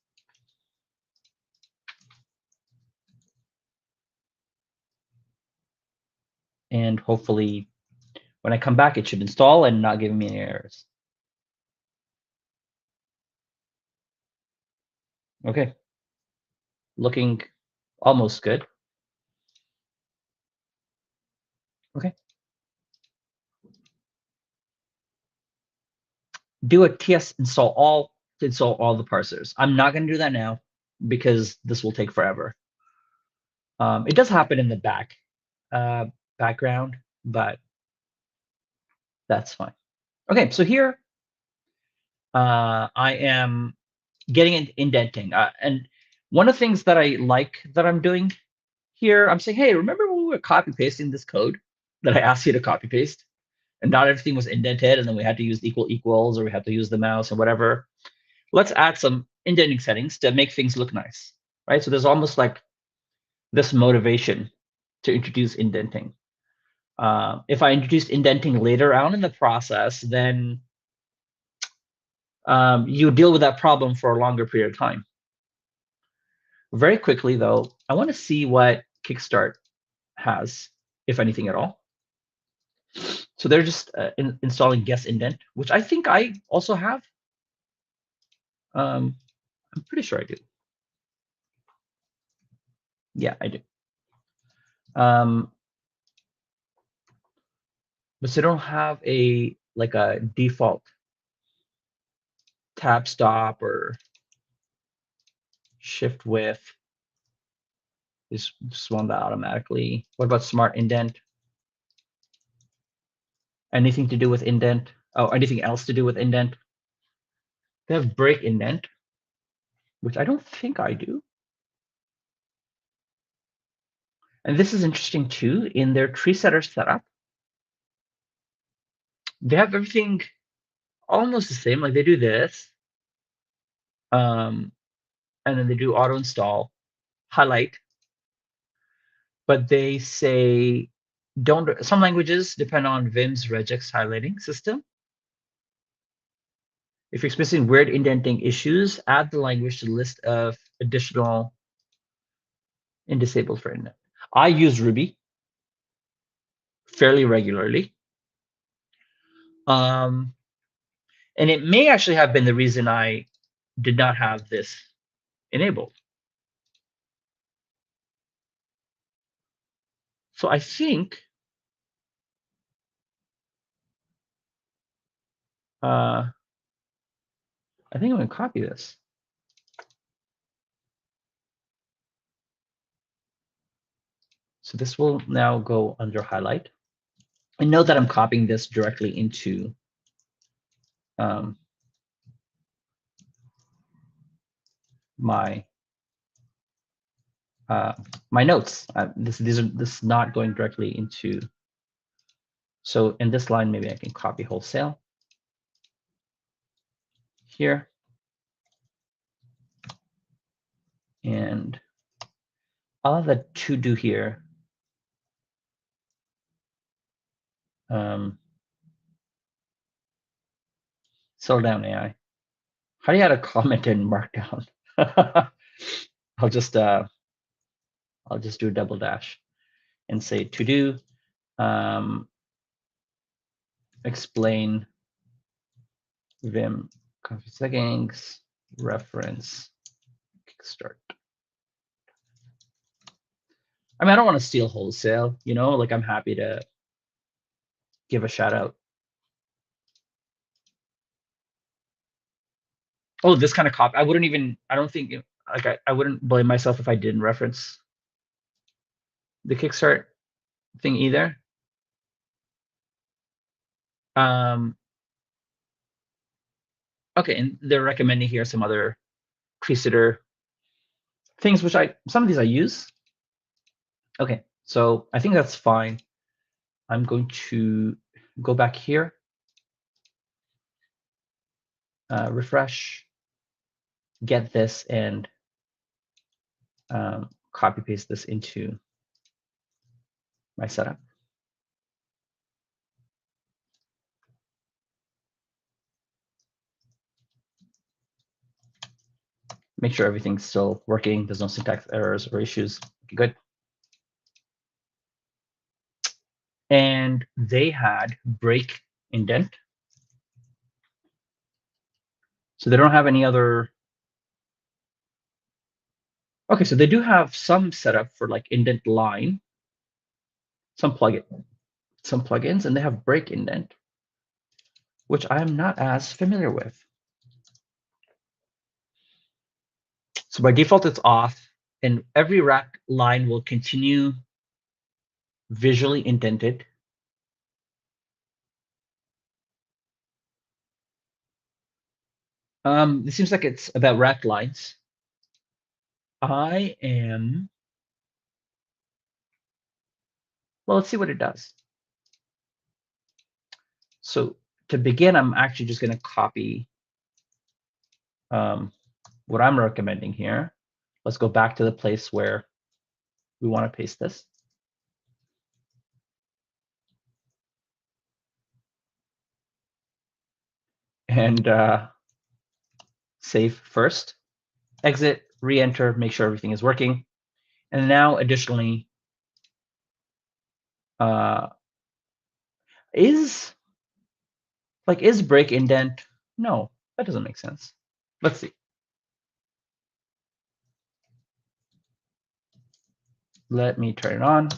And hopefully when I come back, it should install and not giving me any errors. Okay. Looking almost good. Okay. Do a ts install all to install all the parsers. I'm not going to do that now because this will take forever. It does happen in the background, but that's fine. Okay, so here I am getting indenting. And one of the things that I like that I'm doing here, I'm saying, hey, remember when we were copy pasting this code that I asked you to copy paste? And not everything was indented, and then we had to use equal equals, or we had to use the mouse or whatever. Let's add some indenting settings to make things look nice, right? So there's almost like this motivation to introduce indenting. If I introduced indenting later on in the process, then you deal with that problem for a longer period of time. Very quickly, though, I want to see what Kickstart has, if anything at all. So they're just installing guest indent, which I think I also have. I'm pretty sure I do. Yeah, I do. But they don't have a default tab stop or shift with is one that automatically. What about smart indent? Anything to do with indent? Oh, anything else to do with indent? They have break indent, which I don't think I do. And this is interesting too. In their tree setter setup, they have everything almost the same. Like they do this, and then they do auto install, highlight, but they say don't. Some languages depend on Vim's regex highlighting system. If you're experiencing weird indenting issues, add the language to the list of additional and disabled for indent. I use Ruby fairly regularly. And it may actually have been the reason I did not have this enabled. So I think I'm going to copy this. So this will now go under highlight. And note that I'm copying this directly into my my notes. This is not going directly into. So in this line, maybe I can copy wholesale here. And I'll have the to do here. Slow down AI. How do you add a comment in Markdown? I'll just do a double dash and say to do explain Vim config settings reference kickstart. I mean, I don't want to steal wholesale, you know, like I'm happy to give a shout out. Oh, this kind of copy. I wouldn't even, I don't think, like, I wouldn't blame myself if I didn't reference the kickstart thing either. Okay, and they're recommending here some other tree-sitter things, which some of these I use. Okay, so I think that's fine. I'm going to go back here, refresh, get this, and copy paste this into my setup. Make sure everything's still working. There's no syntax errors or issues. Okay, good. And they had break indent. So they don't have any other. Okay, so they do have some setup for like indent line, some plugins, and they have break indent, which I'm not as familiar with. So by default, it's off, and every rack line will continue visually indented. It seems like it's about rack lines. I am, well, let's see what it does. So to begin, I'm actually just going to copy what I'm recommending here. Let's go back to the place where we want to paste this. And save first, exit, re-enter, make sure everything is working. And now additionally, is break indent? No, that doesn't make sense. Let's see. Let me turn it on.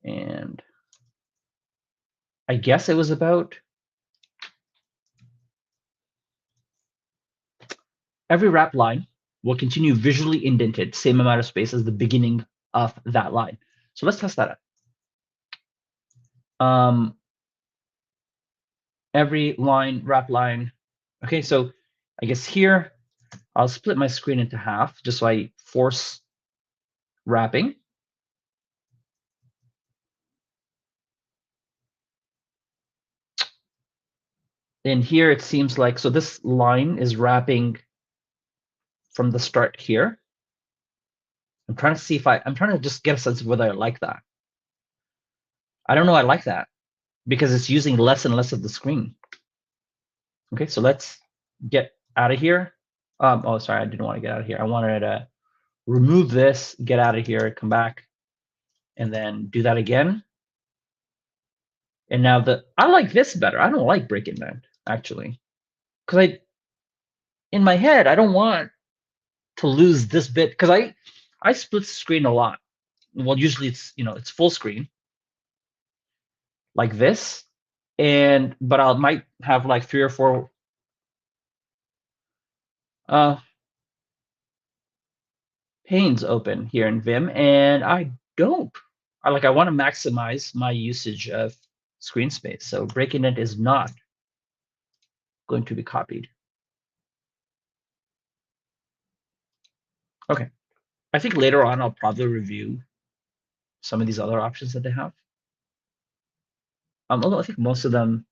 And I guess it was about every wrap line will continue visually indented, same amount of space as the beginning of that line. So let's test that out. Every line, wrap line. Okay, so I guess here, I'll split my screen into half just so I force wrapping. And here it seems like, so this line is wrapping from the start here. I'm trying to see if I'm trying to just get a sense of whether I like that. I don't know I like that because it's using less and less of the screen. Okay, so let's get out of here. Oh, sorry, I didn't want to get out of here. I wanted to remove this, get out of here, come back, and then do that again. And now I like this better. I don't like break indent, actually. Because in my head, I don't want to lose this bit because I split the screen a lot. Well, usually it's full screen like this, but I might have like 3 or 4 panes open here in Vim, and I don't. I want to maximize my usage of screen space. So break indent is not going to be copied. Okay. I think later on I'll probably review some of these other options that they have. Although I think most of them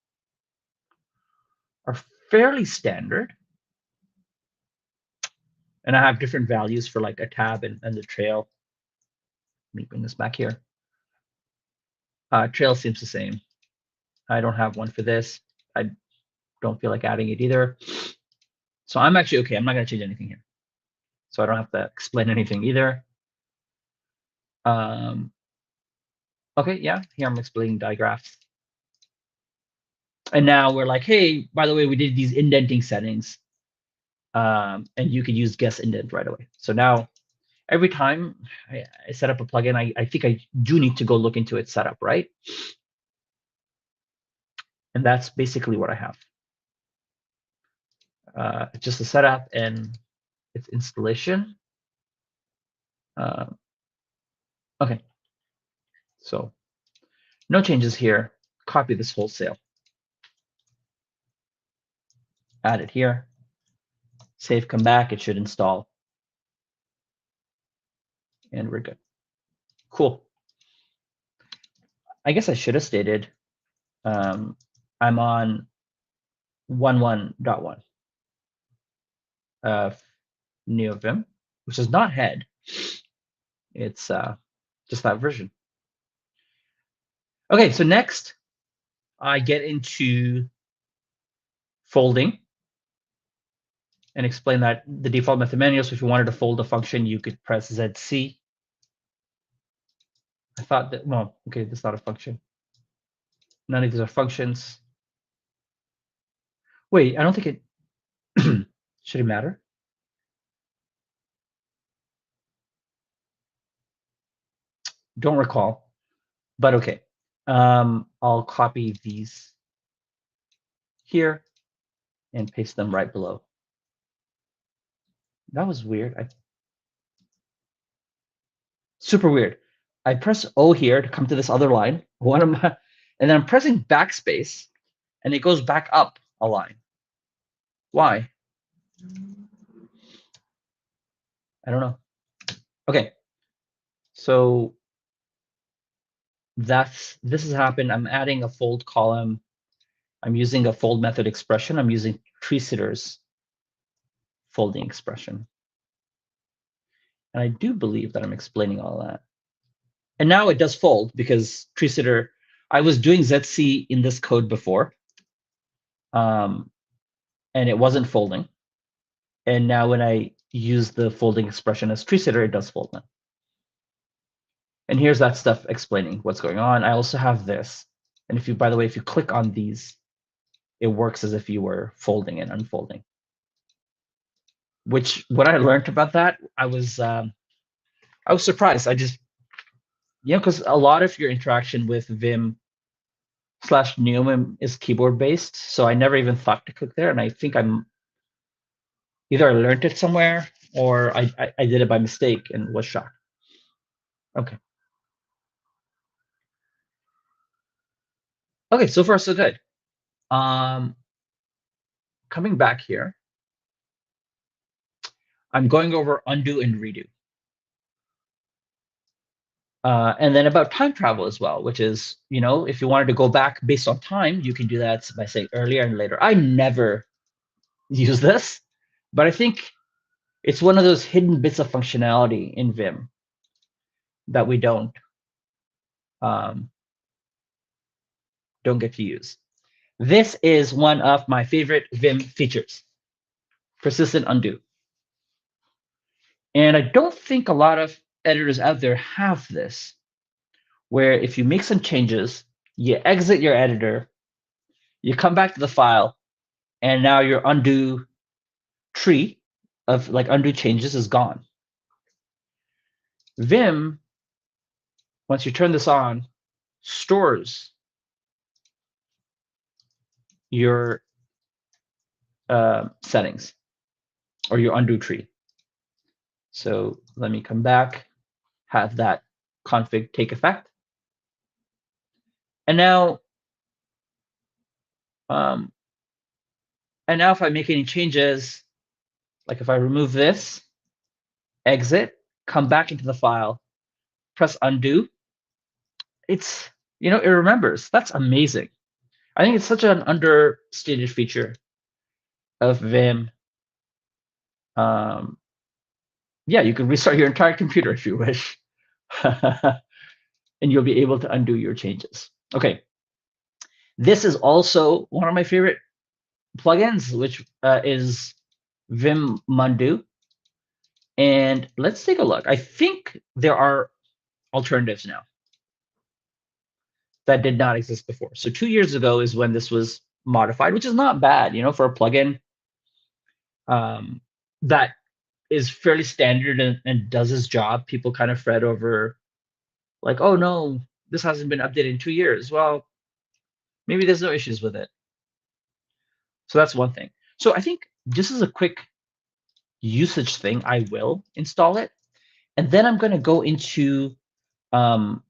are fairly standard. And I have different values for like a tab and the trail. Let me bring this back here. Trail seems the same. I don't have one for this. I don't feel like adding it either. So I'm actually okay. I'm not going to change anything here. So I don't have to explain anything either. Okay, yeah, here I'm explaining digraphs. And now we're like, hey, by the way, we did these indenting settings. And you could use guess indent right away. So now every time I set up a plugin, I think I do need to go look into its setup, right? And that's basically what I have. Just a setup and its installation. Okay, so no changes here. Copy this wholesale. Add it here. Save, come back. It should install. And we're good. Cool. I guess I should have stated I'm on 1.1.1 of Neovim, which is not head. It's just that version. Okay, so next I get into folding and explain that the default method manual. So if you wanted to fold a function, you could press ZC. I thought that, well, okay, that's not a function. None of these are functions. Wait, I don't think it should it matter? Don't recall, but okay. I'll copy these here and paste them right below. That was weird. Super weird. I press O here to come to this other line. And then I'm pressing backspace, and it goes back up a line. Why? I don't know. Okay. So this has happened. I'm adding a fold column. I'm using a fold method expression. I'm using tree sitter's folding expression. And I do believe that I'm explaining all that. And now it does fold because tree sitter, I was doing ZC in this code before. And it wasn't folding. And now when I use the folding expression as tree sitter, it does fold now. And here's that stuff explaining what's going on. I also have this. And if you, by the way, if you click on these, it works as if you were folding and unfolding. Which, when I learned about that, I was surprised. Because a lot of your interaction with Vim / Neovim is keyboard based. So I never even thought to click there. And I think Either I learned it somewhere or I did it by mistake and was shocked. Okay. Okay, so far so good. Um, Coming back here, I'm going over undo and redo. And then about time travel as well, which is, if you wanted to go back based on time, you can do that by saying earlier and later. I never use this, but I think it's one of those hidden bits of functionality in Vim that we um, don't get to use. This is one of my favorite Vim features, persistent undo. And I don't think a lot of editors out there have this, where if you make some changes, you exit your editor, you come back to the file, and now your undo tree of like undo changes is gone. Vim, once you turn this on, stores your settings or your undo tree. So let me come back, have that config take effect. And now, if I make any changes, like if I remove this, exit, come back into the file, press undo, it remembers. That's amazing. I think it's such an understated feature of Vim. Yeah, you can restart your entire computer if you wish, and you'll be able to undo your changes. Okay, this is also one of my favorite plugins, which is Vim Undo. And let's take a look. I think there are alternatives now that did not exist before. So 2 years ago is when this was modified, which is not bad, for a plugin that is fairly standard and does its job. People kind of fret over like, oh no, this hasn't been updated in 2 years. Well, maybe there's no issues with it. So that's one thing. So I think just as a quick usage thing, I will install it. And then I'm going to go into um,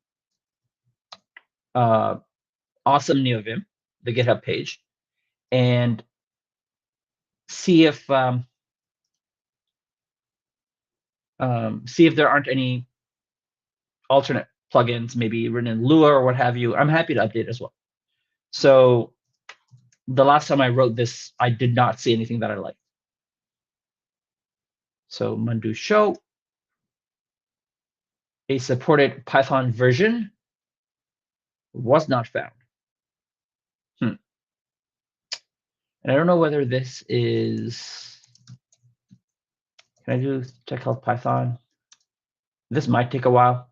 awesome Neovim, the GitHub page, and see if there aren't any alternate plugins, maybe written in Lua or what have you. I'm happy to update as well. So the last time I wrote this, I did not see anything that I liked. So Mandu show a supported Python version was not found. And I don't know whether this is, can I do check health Python? This might take a while.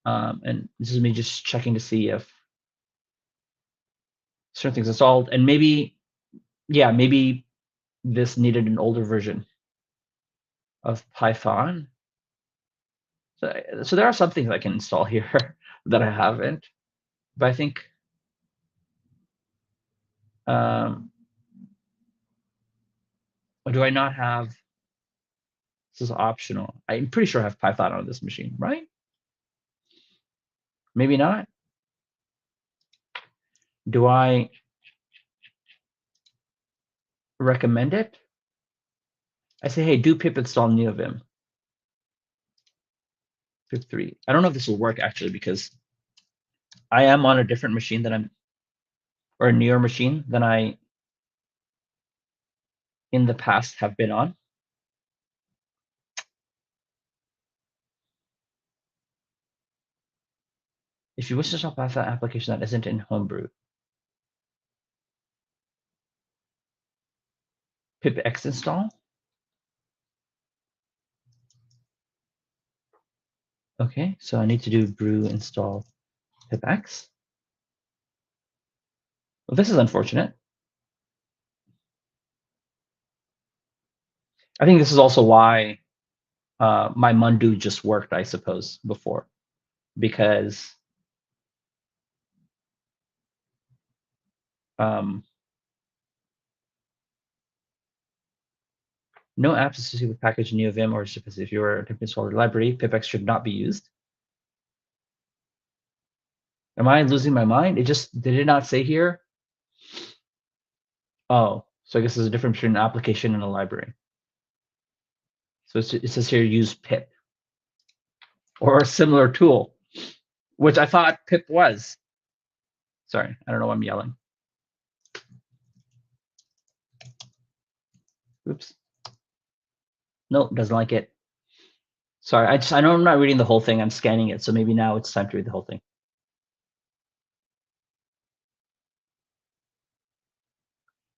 And this is me just checking to see if certain things installed. And maybe this needed an older version of Python. So there are some things I can install here that I haven't. But I think or do I not have, this is optional. I'm pretty sure I have Python on this machine, right? Maybe not. Do I recommend it? I say, hey, do pip install Neovim. Pip 3. I don't know if this will work actually because I am on a different machine or a newer machine than I in the past have been on. If you wish to install Python application that isn't in Homebrew, pip x install. Okay, so I need to do brew install pip x. Well, this is unfortunate. I think this is also why my Mundu just worked, I suppose, before, because No apps associated with package Neovim or if you are attempting to install the library, pipex should not be used. Am I losing my mind? Did it not say here? Oh, so I guess there's a difference between an application and a library. So it says here use pip or a similar tool, which I thought pip was. Sorry, I don't know why I'm yelling. Oops. Nope, doesn't like it. Sorry, I know I'm not reading the whole thing. I'm scanning it, so maybe now it's time to read the whole thing.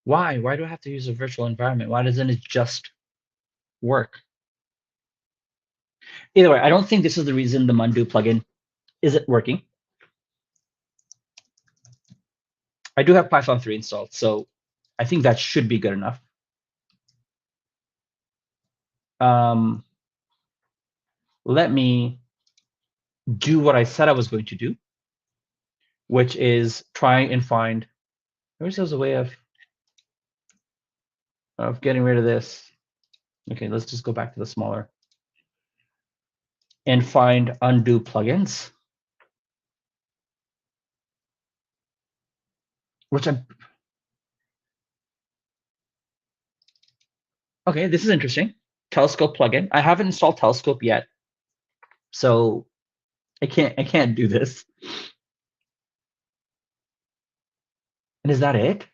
Why? Why do I have to use a virtual environment? Why doesn't it just work? Either way, I don't think this is the reason the Mundo plugin isn't working. I do have Python 3 installed, so I think that should be good enough. Let me do what I said I was going to do, which is try and find, I wish there was a way of getting rid of this. Okay, let's just go back to the smaller and find undo plugins, which I'm, okay, this is interesting. Telescope plugin. I haven't installed Telescope yet, so I can't do this. And is that it?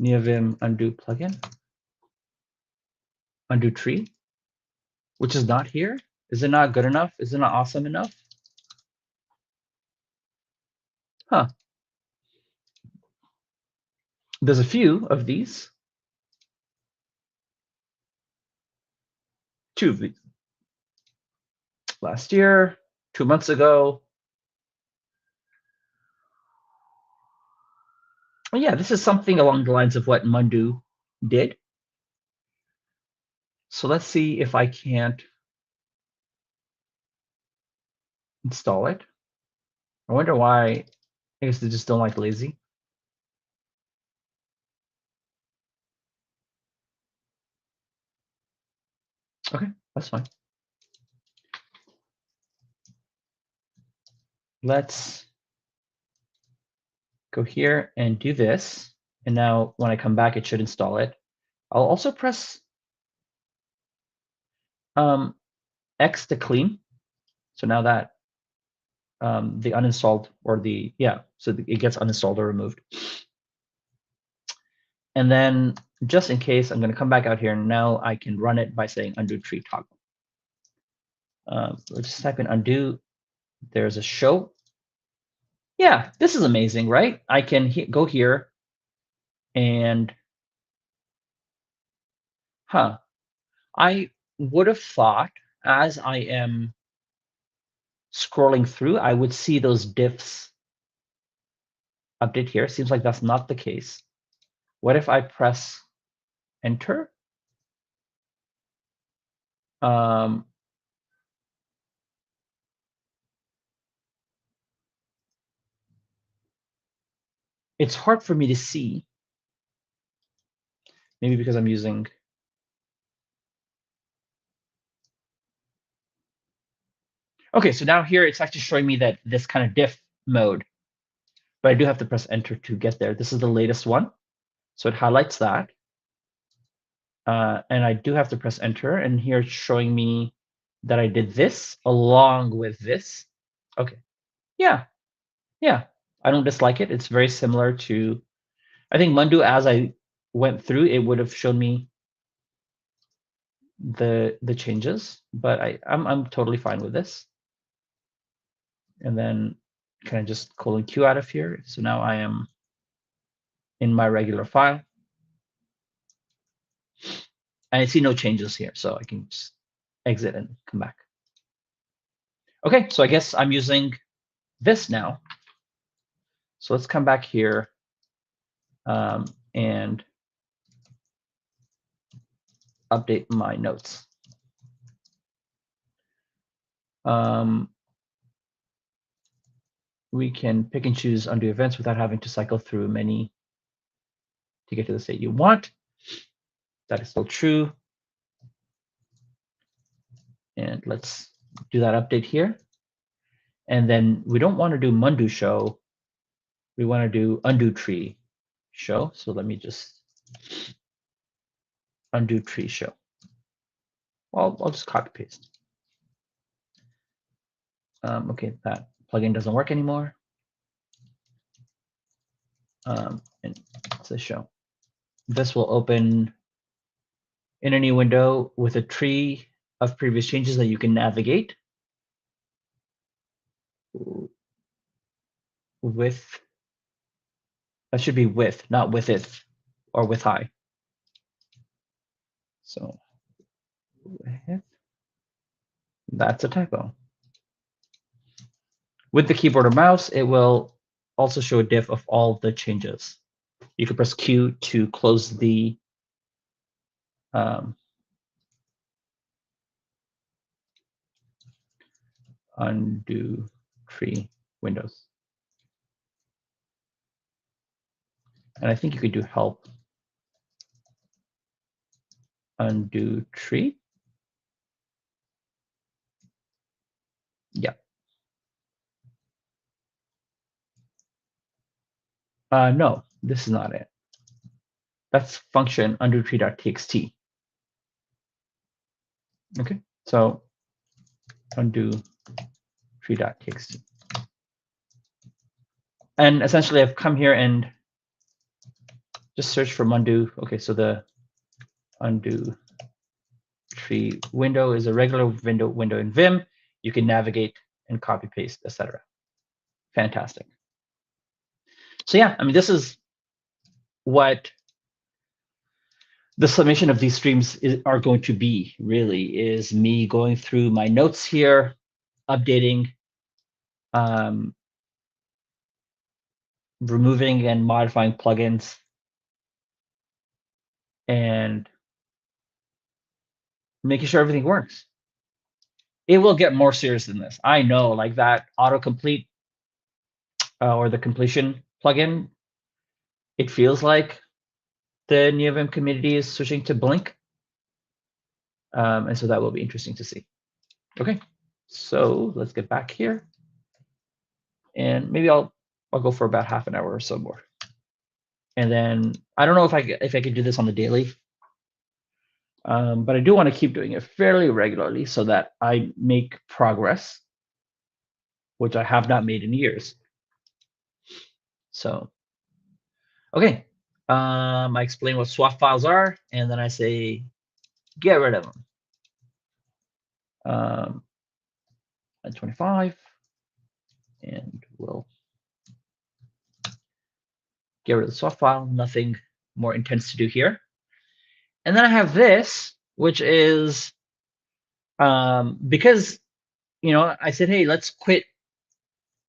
Neovim undo plugin, undo tree, which is not here. Is it not good enough? Is it not awesome enough? Huh. There's a few of these. Two of these. Last year, 2 months ago. Well, yeah, this is something along the lines of what Mundo did. So let's see if I can't install it. I wonder why. I guess they just don't like lazy. Okay, that's fine. Let's go here and do this. And now when I come back, it should install it. I'll also press X to clean. So now that the uninstalled or so it gets uninstalled or removed. And then just in case, I'm going to come back out here and now I can run it by saying undo tree toggle. Let's just type in undo. There's a show. Yeah, this is amazing, right? I can go here and, I would have thought as I am scrolling through, I would see those diffs update here. Seems like that's not the case. What if I press enter? It's hard for me to see. Maybe because I'm using. Okay, so now here it's actually showing me that this kind of diff mode, but I do have to press enter to get there. This is the latest one. So it highlights that. And I do have to press enter, and here it's showing me that I did this along with this. Okay, yeah, I don't dislike it. It's very similar to, I think Mundo, as I went through, it would have shown me the changes, but I'm totally fine with this. And then can I just :Q out of here? So now I am in my regular file. And I see no changes here, so I can just exit and come back. Okay, so I guess I'm using this now. So let's come back here and update my notes. We can pick and choose undo events without having to cycle through many to get to the state you want. That is still true. And let's do that update here. And then we don't want to do Mundu show. We want to do undo tree show. So let me just undo tree show. Well, I'll just copy paste. Okay, that plugin doesn't work anymore. And it's a show. This will open in a new window with a tree of previous changes that you can navigate with. That should be with, not with it, or with high. So with, that's a typo. With the keyboard or mouse, it will also show a diff of all the changes. You can press Q to close the undo tree windows. And I think you could do help undo tree. Yeah. No, this is not it. That's function undo tree.txt. Okay, so undo tree.txt. And essentially I've come here and just search for undo. Okay, so the undo tree window is a regular window in Vim. You can navigate and copy paste, etc. Fantastic. So yeah, I mean, this is what the summation of these streams are going to be, really, is me going through my notes here, updating, removing and modifying plugins, and making sure everything works. It will get more serious than this. I know, like that autocomplete or the completion plugin, it feels like the Neovim community is switching to Blink. And so that will be interesting to see. Okay, so let's get back here. And maybe I'll go for about half an hour or so more. And then I don't know if I could do this on the daily. But I do want to keep doing it fairly regularly so that I make progress, which I have not made in years. So, okay. I explain what swap files are, and then I say, get rid of them. At 25, and we'll get rid of the swap file. Nothing more intense to do here. And then I have this, which is because, you know, I said, hey, let's quit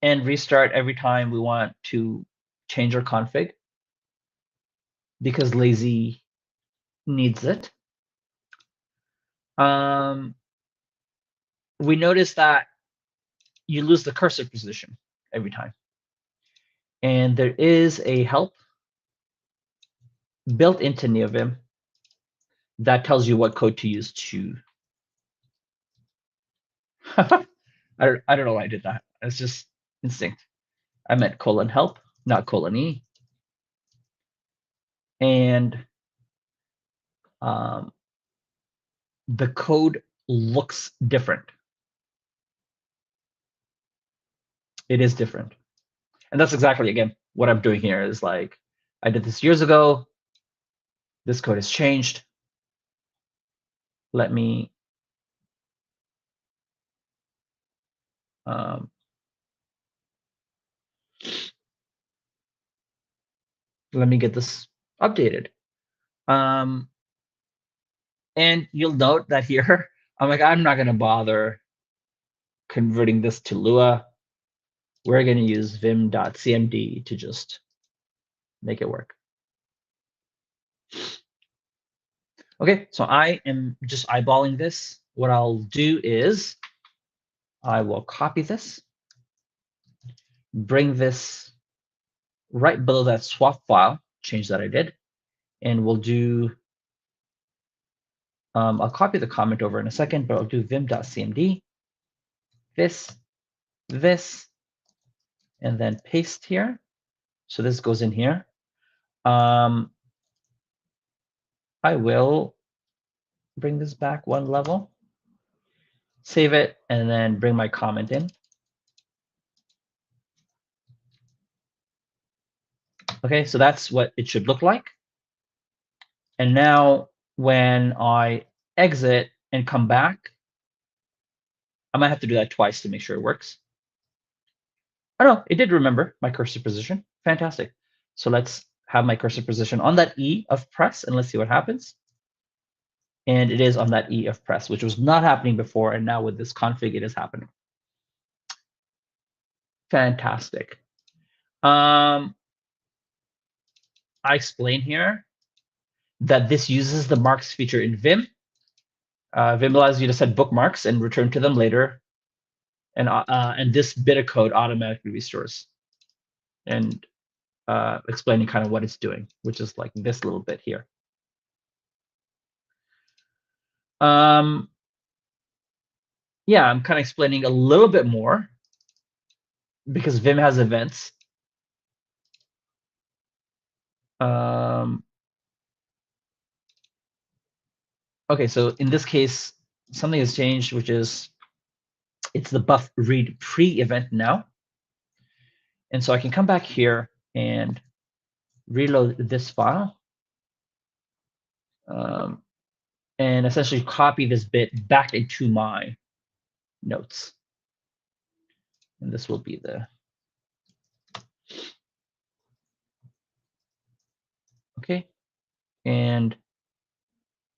and restart every time we want to change our config because lazy needs it. We notice that you lose the cursor position every time. And there is a help built into Neovim that tells you what code to use to. I don't know why I did that. It's just instinct. I meant :help, not :e. And the code looks different. It is different. And that's exactly, again, what I'm doing here is like, I did this years ago. This code has changed. Let me get this updated. And you'll note that here, I'm like, I'm not going to bother converting this to Lua. We're going to use vim.cmd to just make it work. Okay, so I am just eyeballing this. What I'll do is I will copy this, bring this right below that swap file change that I did, And we'll do, I'll copy the comment over in a second, but I'll do vim.cmd, this, and then paste here. So this goes in here. I will bring this back one level, save it, and then bring my comment in. Okay, so that's what it should look like. And now when I exit and come back, I might have to do that twice to make sure it works. Oh no, it did remember my cursor position. Fantastic. So let's have my cursor position on that E of press, and let's see what happens. And it is on that E of press, which was not happening before, and now with this config, it is happening. Fantastic. I explain here that this uses the marks feature in Vim. Vim allows you to set bookmarks and return to them later, and this bit of code automatically restores. And explaining kind of what it's doing, which is like this little bit here. Yeah, I'm kind of explaining a little bit more because Vim has events. Okay, so in this case, something has changed, which is it's the buff read pre-event now. And so I can come back here and reload this file and essentially copy this bit back into my notes. And this will be the, okay. And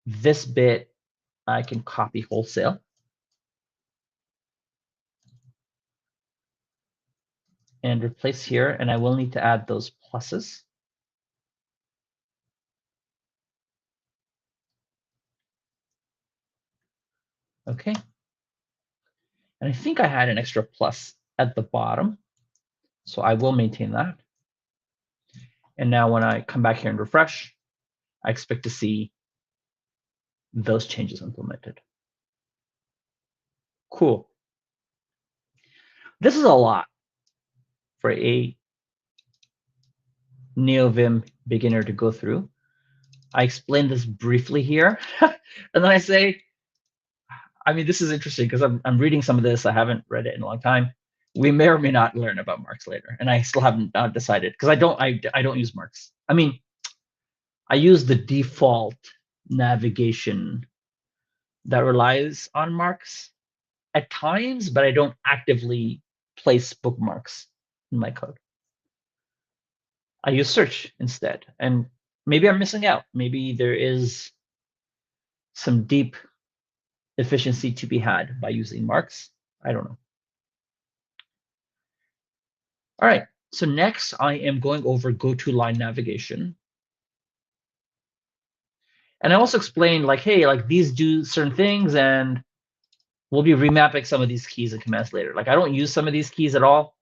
this bit I can copy wholesale. And replace here, and I will need to add those pluses. Okay. And I think I had an extra plus at the bottom, so I will maintain that. And now when I come back here and refresh, I expect to see those changes implemented. Cool. This is a lot for a Neovim beginner to go through. I explained this briefly here, and then I say, I mean, this is interesting because I'm reading some of this. I haven't read it in a long time. We may or may not learn about marks later, and I still haven't decided because I don't use marks. I mean, I use the default navigation that relies on marks at times, but I don't actively place bookmarks in my code. I use search instead, and maybe I'm missing out. Maybe there is some deep efficiency to be had by using marks. I don't know. All right, so next I am going over go-to-line navigation. And I also explained like, hey, like these do certain things, and we'll be remapping some of these keys and commands later. Like I don't use some of these keys at all,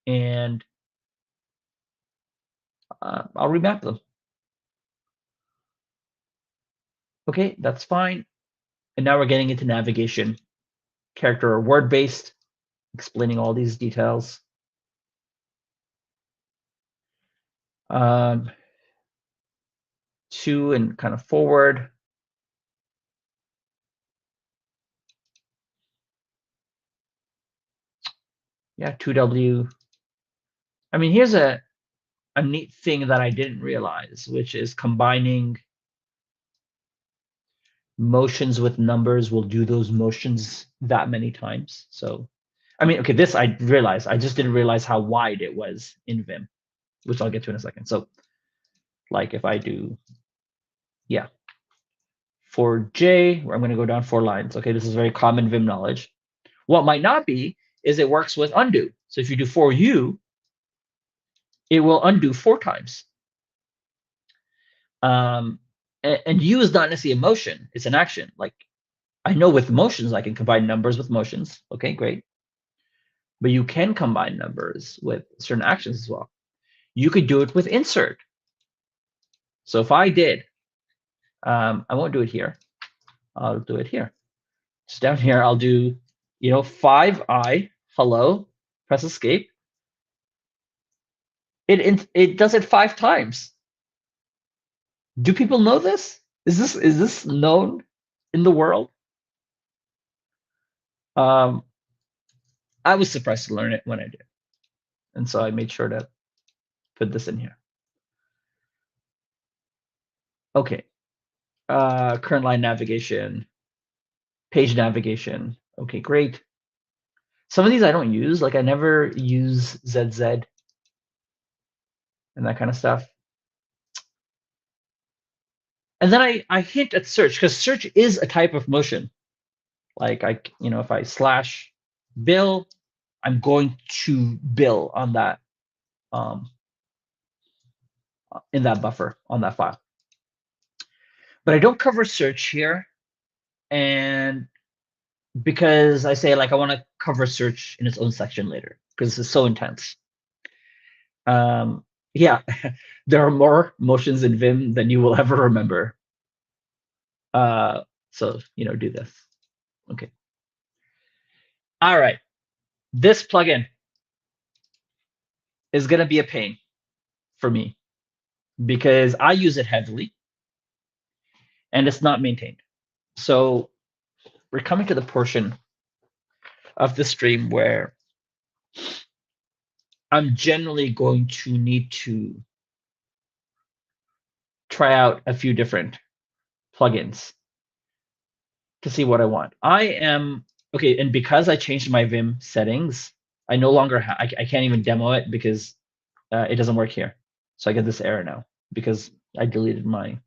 and I'll remap them. Okay, that's fine. And now we're getting into navigation, character or word-based, explaining all these details. To and kind of forward. Yeah, 2W. I mean, here's a neat thing that I didn't realize, which is combining motions with numbers will do those motions that many times. So, I mean, okay, this I realized. I just didn't realize how wide it was in Vim, which I'll get to in a second. So, like if I do, yeah, for J, where I'm going to go down 4 lines. Okay, this is very common Vim knowledge. What might not be is it works with undo. So if you do for U, it will undo 4 times. And U is not necessarily a motion, it's an action. Like I know with motions, I can combine numbers with motions. Okay, great. But you can combine numbers with certain actions as well. You could do it with insert. So if I did, I won't do it here. I'll do it here. So down here, I'll do, 5i, hello, press escape. It does it 5 times. Do people know this? Is this known in the world? I was surprised to learn it when I did. And so I made sure to put this in here. Okay. Current line navigation, page navigation. Okay, great. Some of these I don't use, like I never use ZZ and that kind of stuff. And then I hint at search, because search is a type of motion. Like if I slash bill, I'm going to bill on that in that buffer on that file. But I don't cover search here, and because I say like I want to cover search in its own section later because it's so intense. Yeah, there are more motions in Vim than you will ever remember. So do this. Okay. All right. This plugin is gonna be a pain for me because I use it heavily and it's not maintained. So we're coming to the portion of the stream where I'm generally going to need to try out a few different plugins to see what I want. Okay, and because I changed my Vim settings, I no longer I can't even demo it because it doesn't work here. So I get this error now because I deleted my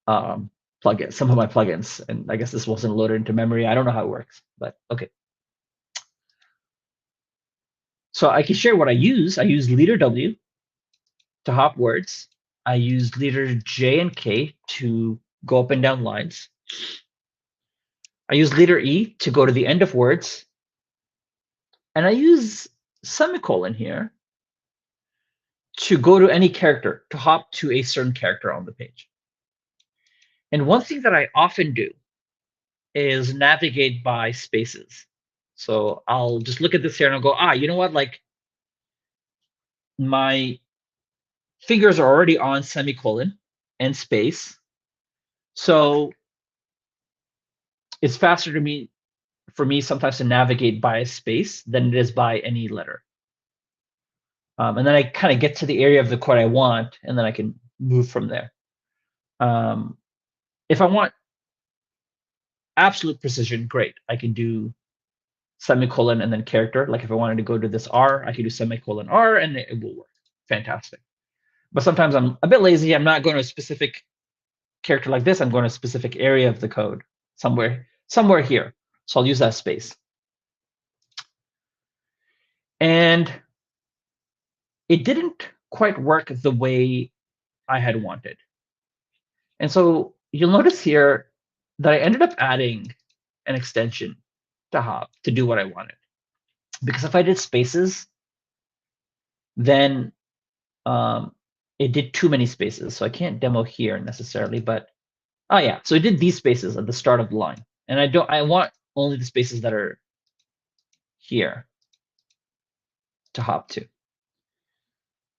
plugin, some of my plugins, and I guess this wasn't loaded into memory. I don't know how it works, but okay. So I can share what I use. I use leader W to hop words. I use leader J and K to go up and down lines. I use leader E to go to the end of words. And I use semicolon here to go to any character, to hop to a certain character on the page. And one thing that I often do is navigate by spaces. So I'll just look at this here and I'll go, you know what? Like my fingers are already on semicolon and space. So it's faster for me sometimes to navigate by a space than it is by any letter. And then I kind of get to the area of the code I want, and then I can move from there. If I want absolute precision, great. I can do semicolon and then character. Like if I wanted to go to this R, I could do semicolon R and it will work. Fantastic. But sometimes I'm a bit lazy. I'm not going to a specific character like this. I'm going to a specific area of the code, somewhere here. So I'll use that space. And it didn't quite work the way I had wanted. And so you'll notice here that I ended up adding an extension to hop to do what I wanted. Because if I did spaces, then it did too many spaces. So I can't demo here necessarily, but yeah. So it did these spaces at the start of the line. And I want only the spaces that are here to hop to.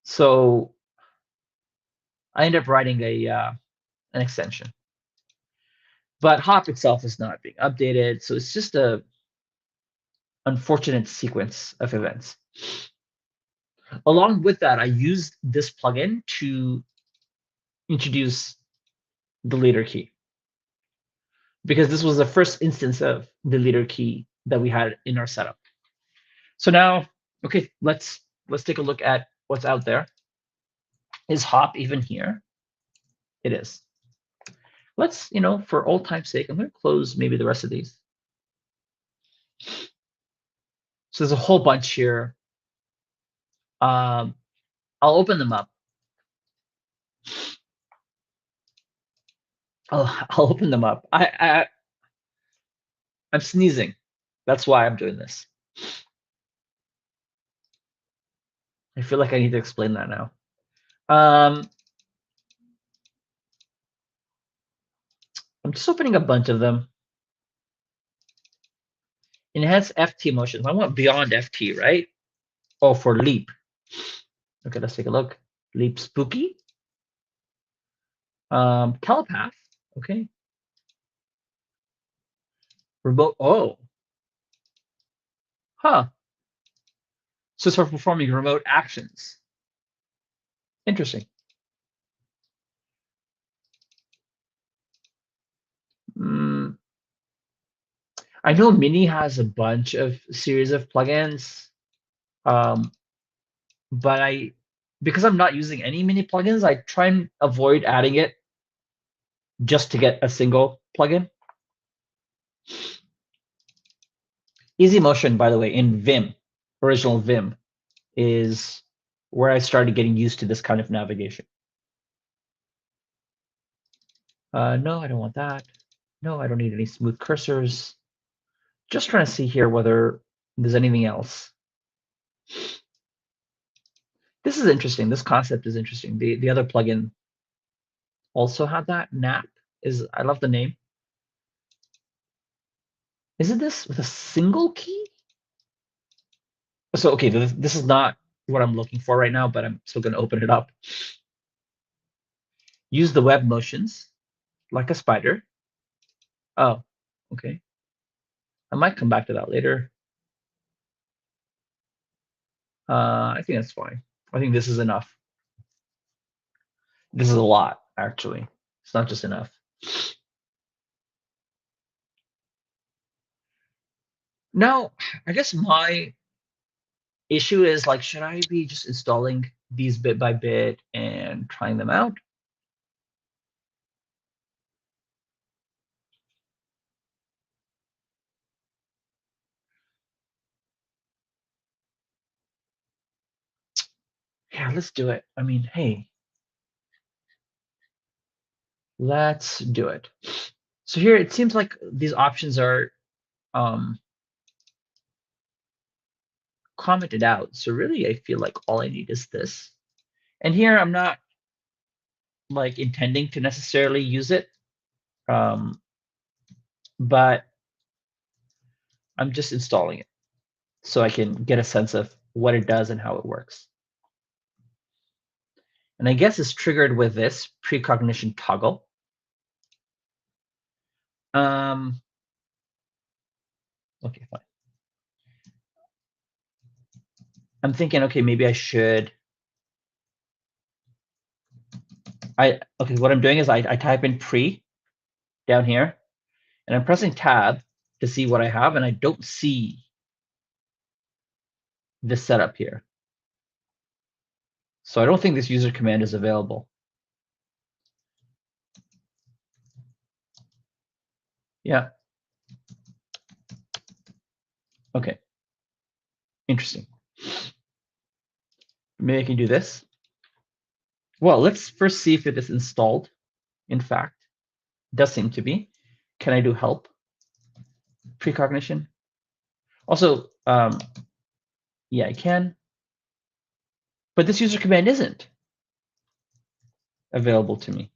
So I end up writing an extension. But hop itself is not being updated. So it's just a unfortunate sequence of events. Along with that, I used this plugin to introduce the leader key, because this was the first instance of the leader key that we had in our setup. So now, okay, let's take a look at what's out there. Is hop even here? It is. Let's, for old time's sake, I'm going to close maybe the rest of these. So there's a whole bunch here. I'll open them up. I'll open them up. I'm sneezing. That's why I'm doing this. I feel like I need to explain that now. I'm just opening a bunch of them. Enhance FT motions. I want beyond FT, right? Oh, for leap. Okay, let's take a look. Leap spooky. Telepath. Okay. Remote. Oh, huh. So it's for performing remote actions. Interesting. Mm, I know Mini has a bunch of series of plugins, um, but because I'm not using any Mini plugins, I try and avoid adding it just to get a single plugin. Easy Motion, by the way, in Vim, original Vim, is where I started getting used to this kind of navigation. No, I don't want that. No, I don't need any smooth cursors. Just trying to see here whether there's anything else. This is interesting. This concept is interesting. The other plugin also had that. Nap is, I love the name. Isn't this with a single key? So, okay, this is not what I'm looking for right now, but I'm still going to open it up. Use the web motions like a spider. Oh, okay. I might come back to that later. I think that's fine. I think this is enough. This is a lot, actually. It's not just enough. Now, I guess my issue is like, should I be just installing these bit by bit and trying them out? Yeah, let's do it. I mean, hey, let's do it. So here it seems like these options are um, commented out. So really, I feel like all I need is this. And here I'm not like intending to necessarily use it, but I'm just installing it so I can get a sense of what it does and how it works. And I guess it's triggered with this precognition toggle. Okay, fine. I'm thinking, okay, maybe I should. Okay, what I'm doing is I type in pre down here, and I'm pressing tab to see what I have, and I don't see this setup here. So I don't think this user command is available. Yeah. Okay. Interesting. Maybe I can do this. Well, let's first see if it is installed. In fact, it does seem to be. Can I do help? Precognition. Also, yeah, I can. But this user command isn't available to me.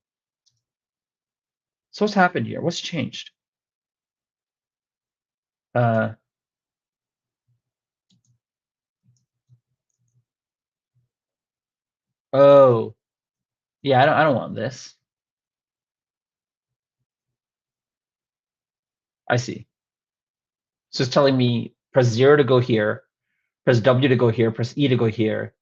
So what's happened here? What's changed? Uh, oh, yeah, I don't want this. I see. So it's telling me press 0 to go here, press W to go here, press E to go here.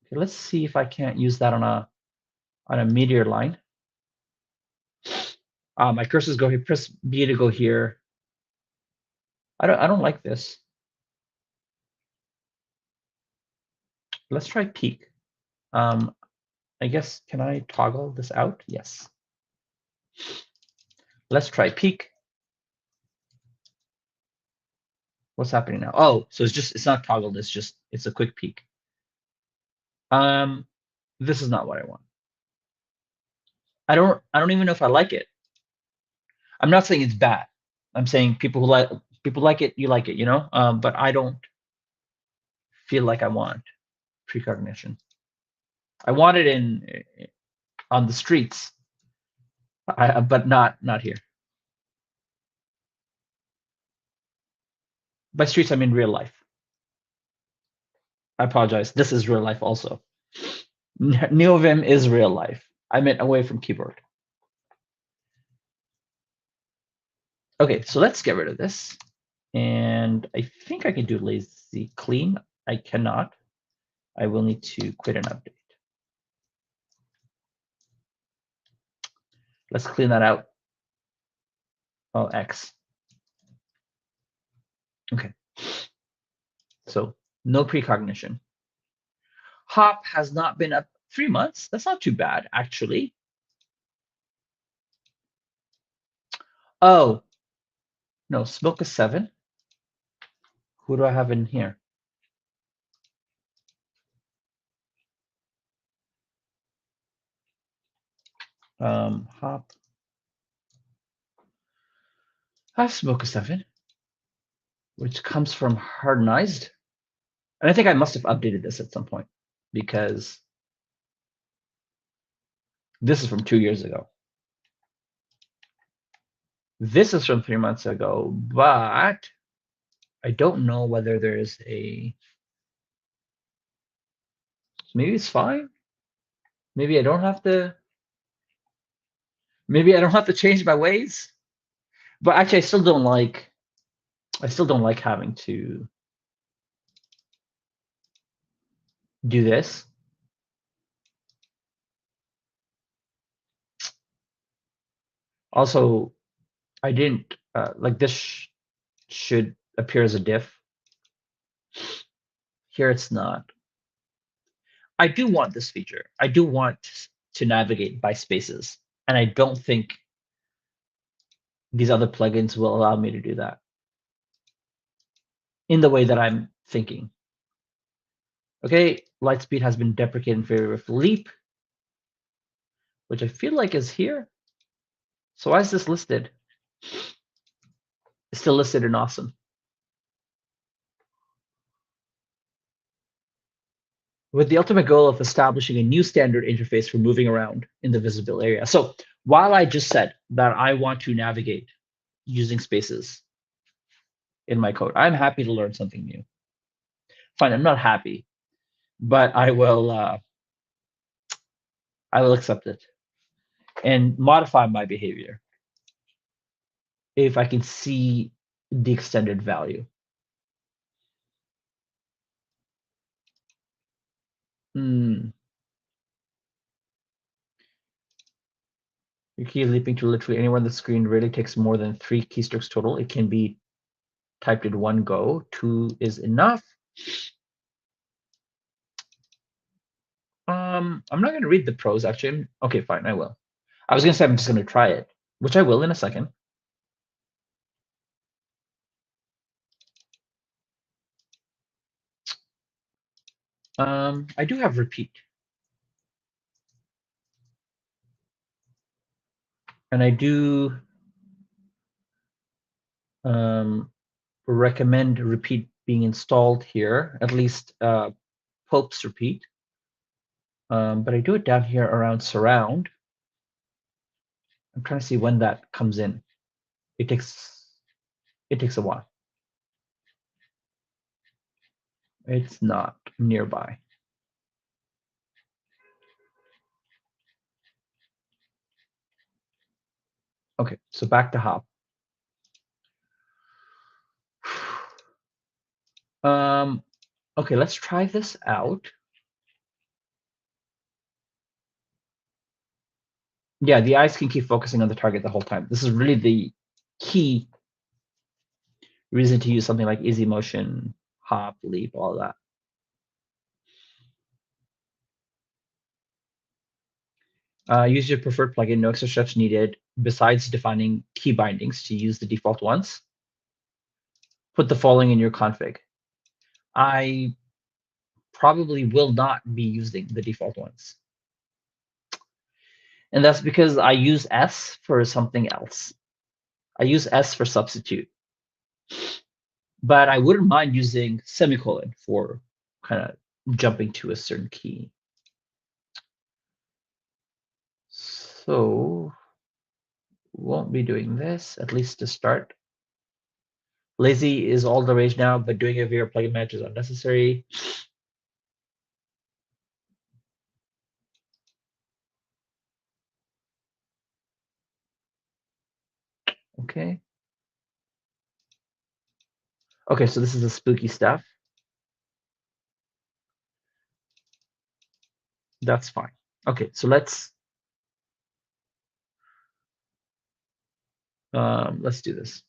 Okay, let's see if I can't use that on a meteor line. My cursors go here, press B to go here. I don't like this. Let's try peak. I guess, can I toggle this out? Yes. Let's try peak. What's happening now? Oh, so it's not toggled, it's a quick peak. This is not what I want. I don't even know if I like it. I'm not saying it's bad. I'm saying people like it, you like it, you know? But I don't feel like I want precognition. I want it on the streets, but not here. By streets, I mean real life. I apologize. This is real life also. Neovim is real life. I meant away from keyboard. Okay, so let's get rid of this. And I think I can do lazy clean. I cannot. I will need to quit and update. Let's clean that out. Oh, X. Okay. So no precognition. Hop has not been up 3 months. That's not too bad, actually. Oh, no, smoke is 7. Who do I have in here? Hop. I have smoke is 7, which comes from hardenized. And I think I must have updated this at some point because this is from 2 years ago. This is from 3 months ago, but I don't know whether there's a, maybe it's fine. Maybe I don't have to, change my ways. But actually, I still don't like having to do this. Also, I didn't, like this should appear as a diff. Here it's not. I do want this feature. I do want to navigate by spaces. And I don't think these other plugins will allow me to do that in the way that I'm thinking. Okay, Lightspeed has been deprecated in favor of Leap, which I feel like is here. So why is this listed? It's still listed in Awesome. With the ultimate goal of establishing a new standard interface for moving around in the visible area. So while I just said that I want to navigate using spaces in my code, I'm happy to learn something new. Fine, I'm not happy, but I will accept it and modify my behavior if I can see the extended value. You key leaping to literally anywhere on the screen really takes more than 3 keystrokes total. It can be typed in one go. 2 is enough. I'm not going to read the pros, actually. Okay, fine, I will. I was going to say I'm just going to try it, which I will in a second. I do have repeat. And I do recommend repeat being installed here, at least Pope's repeat. But I do it down here around surround. I'm trying to see when that comes in. It takes a while. It's not nearby. Okay, so back to hop. Okay, let's try this out. Yeah, the eyes can keep focusing on the target the whole time. This is really the key reason to use something like easy motion, hop, leap, all of that. Use your preferred plugin, no extra steps needed, besides defining key bindings to use the default ones. Put the following in your config. I probably will not be using the default ones. And that's because I use S for something else. I use S for substitute. But I wouldn't mind using semicolon for kind of jumping to a certain key. So won't be doing this, at least to start. Lazy is all the rage now, but doing a VR plugin match is unnecessary. Okay. Okay, so this is the spooky stuff. That's fine. Okay, so let's do this.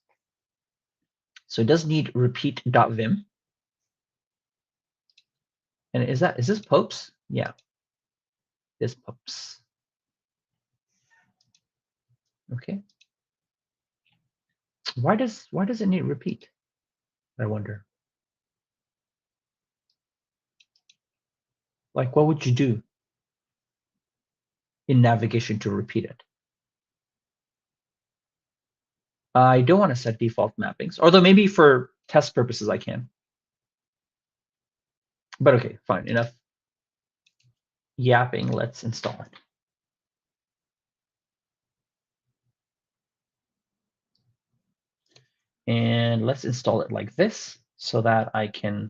So it does need repeat.vim. And is this popes? Yeah, this popes. Okay. Why does it need repeat? I wonder. Like, what would you do in navigation to repeat it? I don't want to set default mappings, although maybe for test purposes I can. But okay, fine, enough yapping. Let's install it. And let's install it like this so that I can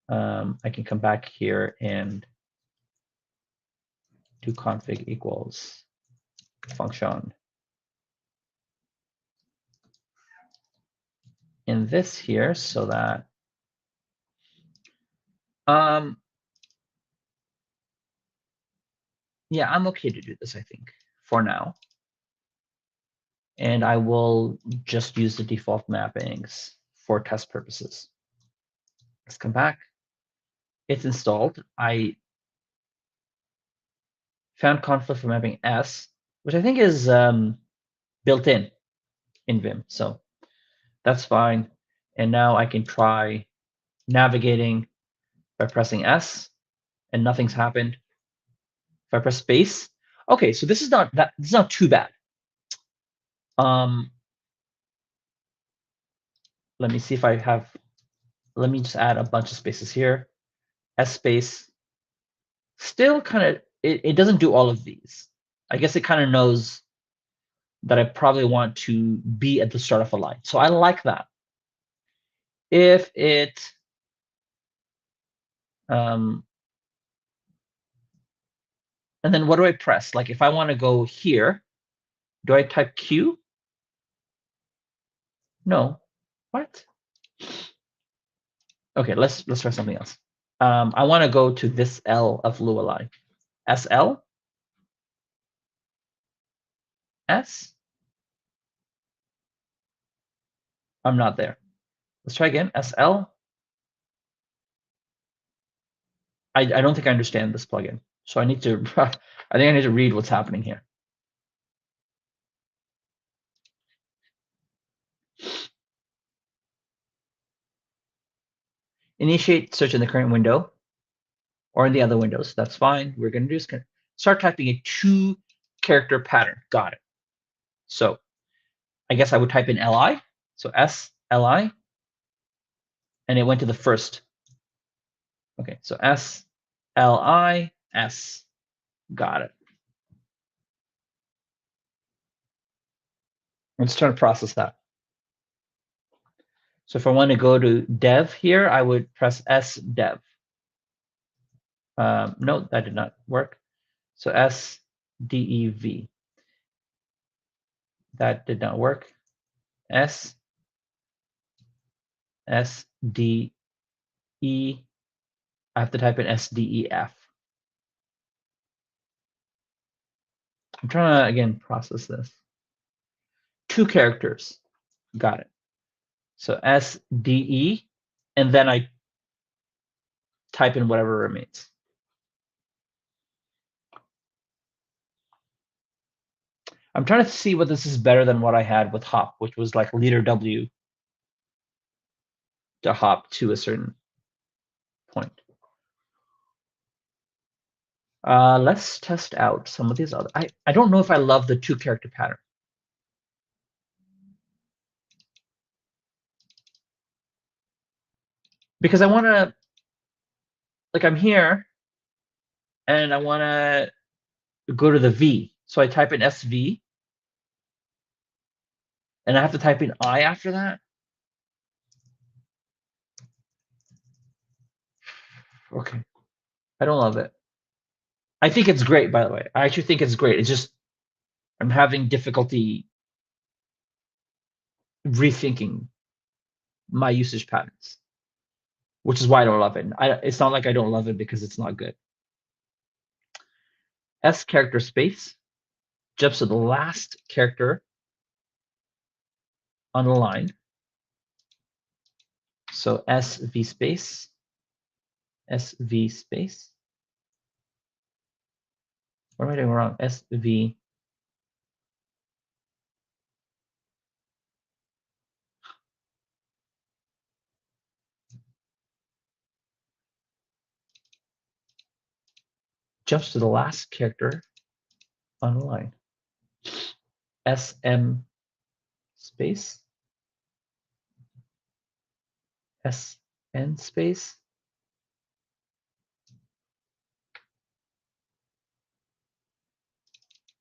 come back here and do config equals function in this here so that yeah, I'm okay to do this, I think, for now. And I will just use the default mappings for test purposes. Let's come back. It's installed. I found conflict for mapping S, which I think is built in Vim. So that's fine. And now I can try navigating by pressing S and nothing's happened. If I press space, okay, so this is not too bad. Let me see if I have, let me just add a bunch of spaces here. S space, still kind of, it doesn't do all of these. I guess it kind of knows that I probably want to be at the start of a line. So I like that. If it, and then what do I press? Like if I want to go here, do I type Q? No. What? Okay, let's try something else. I want to go to this L of Lua line. SL? S? I'm not there. Let's try again. SL? I don't think I understand this plugin. So I need to, I think I need to read what's happening here. Initiate search in the current window or in the other windows. That's fine. We're going to just start typing a 2-character pattern. Got it. So I guess I would type in LI. So S, LI. And it went to the first. Okay, so S, LI, S. Got it. Let's try to process that. So if I want to go to dev here, I would press S dev. No, that did not work. So S DEV. That did not work. S D E. I have to type in SDEF. I'm trying to again process this. 2 characters. Got it. So SDE, and then I type in whatever remains. I'm trying to see what this is better than what I had with hop, which was like leader W to hop to a certain point. Let's test out some of these other. I don't know if I love the 2-character pattern. Because I want to, like I'm here, and I want to go to the V. So I type in SV, And I have to type in I after that? Okay. I don't love it. I think it's great, by the way. I actually think it's great. It's just I'm having difficulty rethinking my usage patterns, which is why I don't love it. It's not like I don't love it because it's not good. S character space jumps to the last character on the line. So SV space, SV space. What am I doing wrong? SV. Jumps to the last character on the line. SM space, SN space.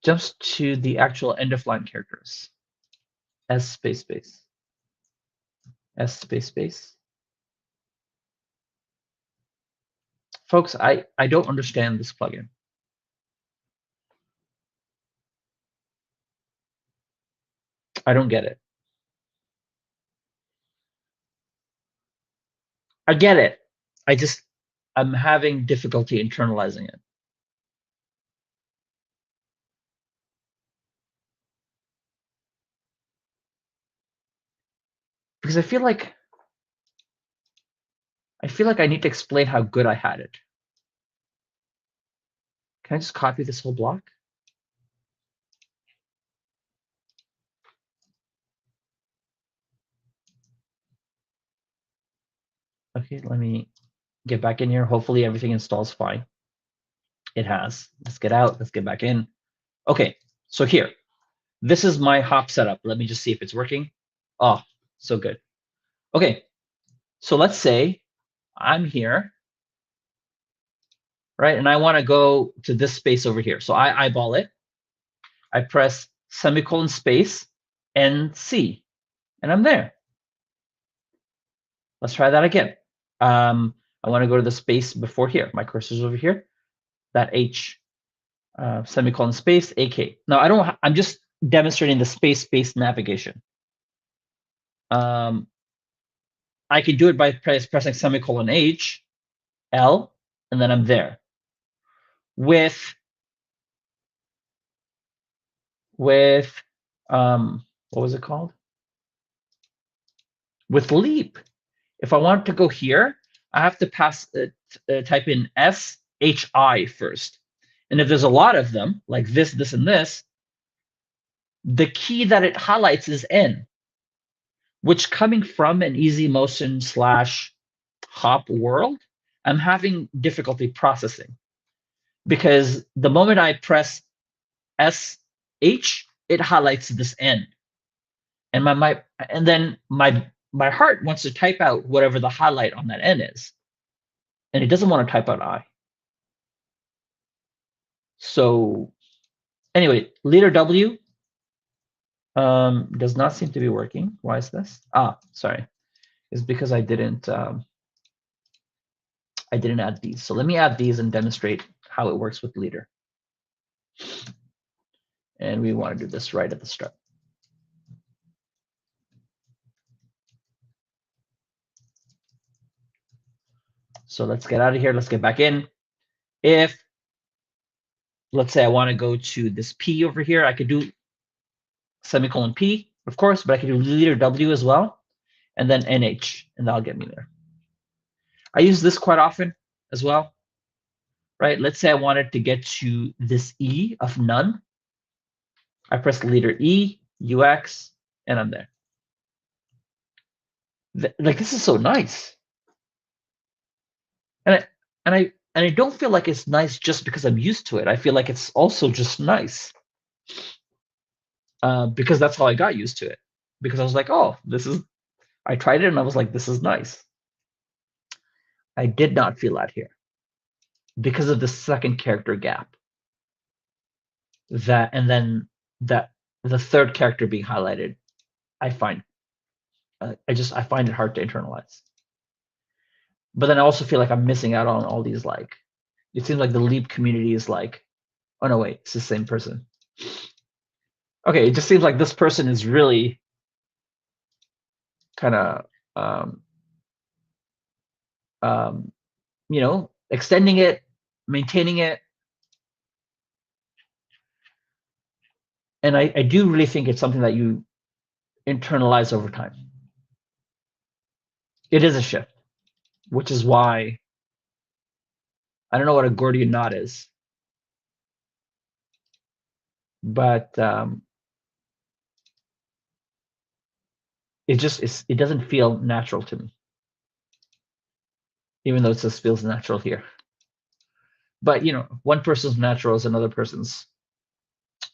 Jumps to the actual end of line characters. S space space. S space space. Folks, I don't understand this plugin. I don't get it. I get it. I'm having difficulty internalizing it. Because I feel like I need to explain how good I had it. Can I just copy this whole block? Okay, let me get back in here. Hopefully everything installs fine. It has. Let's get out. Let's get back in. Okay, so here, this is my hop setup. Let me just see if it's working. Oh, so good. Okay, so let's say I'm here, right? And I want to go to this space over here. So I eyeball it. I press semicolon space and C, and I'm there. Let's try that again. I want to go to the space before here. My cursor's over here. That H, semicolon space, AK. Now I'm just demonstrating the space-based navigation. I can do it by pressing semicolon H, L, and then I'm there. With what was it called? With Leap. If I want to go here, I have to type in SHI first. And if there's a lot of them, like this, this, and this, the key that it highlights is N, which coming from an easy motion / hop world, I'm having difficulty processing. Because the moment I press SH, it highlights this N. And then my heart wants to type out whatever the highlight on that N is. And it doesn't want to type out I. So anyway, leader W does not seem to be working. Why is this? Sorry. It's because I didn't add these. So let me add these and demonstrate how it works with leader. And we want to do this right at the start. So let's get out of here. Let's get back in. If, let's say I want to go to this P over here, I could do semicolon P, of course, but I could do leader W as well, and then NH, and that'll get me there. I use this quite often as well, right? Let's say I wanted to get to this E of none. I press leader E, UX, and I'm there. Like, this is so nice. And I don't feel like it's nice just because I'm used to it. I feel like it's also just nice. Because that's how I got used to it. Because I was like, oh, I tried it and I was like, this is nice. I did not feel that here because of the second character gap. And then the third character being highlighted I find I find it hard to internalize. But then I also feel like I'm missing out on all these like. It seems like the Leap community is like, oh no, wait, it's the same person. Okay, it just seems like this person is really kind of um, um, extending it, maintaining it. And I do really think it's something that you internalize over time. It is a shift, which is why I don't know what a Gordian knot is, but it doesn't feel natural to me, even though it just feels natural here. But one person's natural is another person's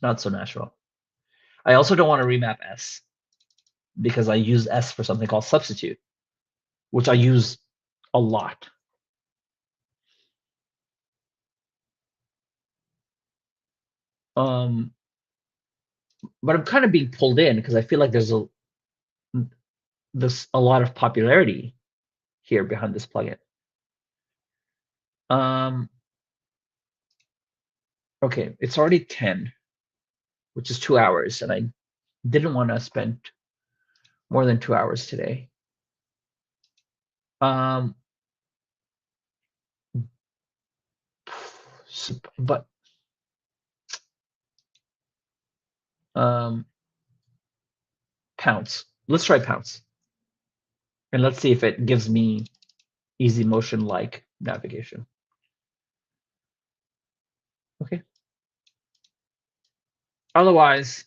not so natural. I also don't want to remap S because I use S for something called substitute, which I use a lot. But I'm kind of being pulled in because I feel like there's a lot of popularity here behind this plugin. Okay, it's already 10, which is 2 hours, and I didn't want to spend more than 2 hours today. But pounce. Let's try pounce, and let's see if it gives me easy motion like navigation. Okay. Otherwise,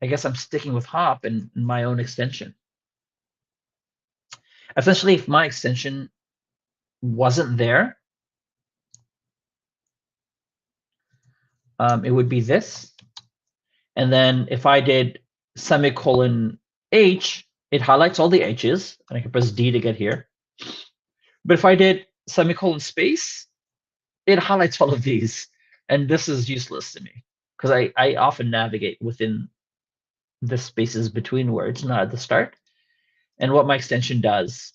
I guess I'm sticking with hop and my own extension. Essentially, if my extension wasn't there, it would be this. And then if I did semicolon H, it highlights all the H's, and I can press D to get here. But if I did semicolon space, it highlights all of these. And this is useless to me because I often navigate within the spaces between words, not at the start. And what my extension does,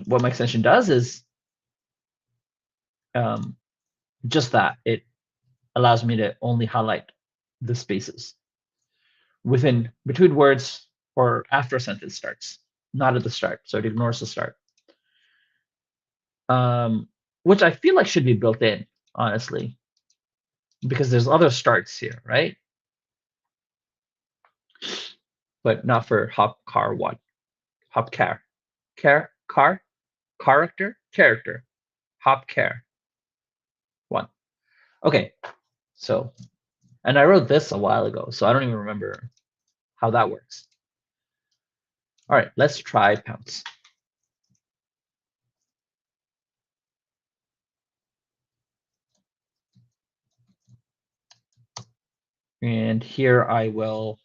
what my extension does is just that. It allows me to only highlight the spaces between words or after a sentence starts, not at the start. So it ignores the start, which I feel like should be built in, honestly, because there's other starts here, right? But not for hop car one, hop character, hop care one. Okay, so, and I wrote this a while ago, so I don't even remember how that works. All right, let's try pounce. And here I will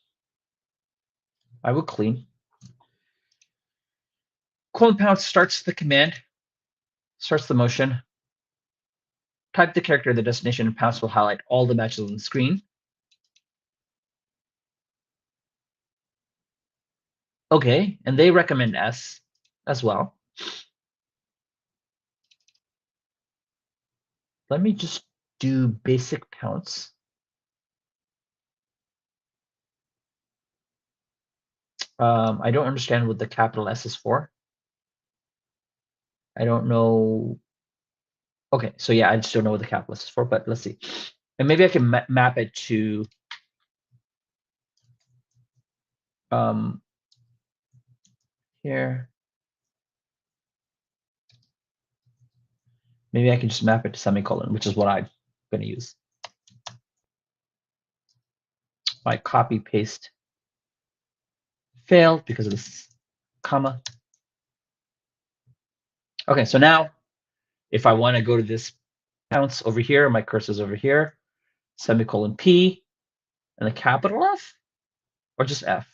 clean. Colon pounce starts the command, starts the motion. Type the character in the destination, and pounce will highlight all the matches on the screen. Okay, and they recommend S as well. Let me just do basic pounce. I don't understand what the capital S is for. I don't know. Okay, so yeah, I just don't know what the capital S is for, but let's see. And maybe I can map it to here. Maybe I can just map it to semicolon, which is what I'm going to use. My copy paste failed because of this comma. Okay, so now if I want to go to this pounce over here, my cursor's over here, semicolon P, and a capital F, or just F?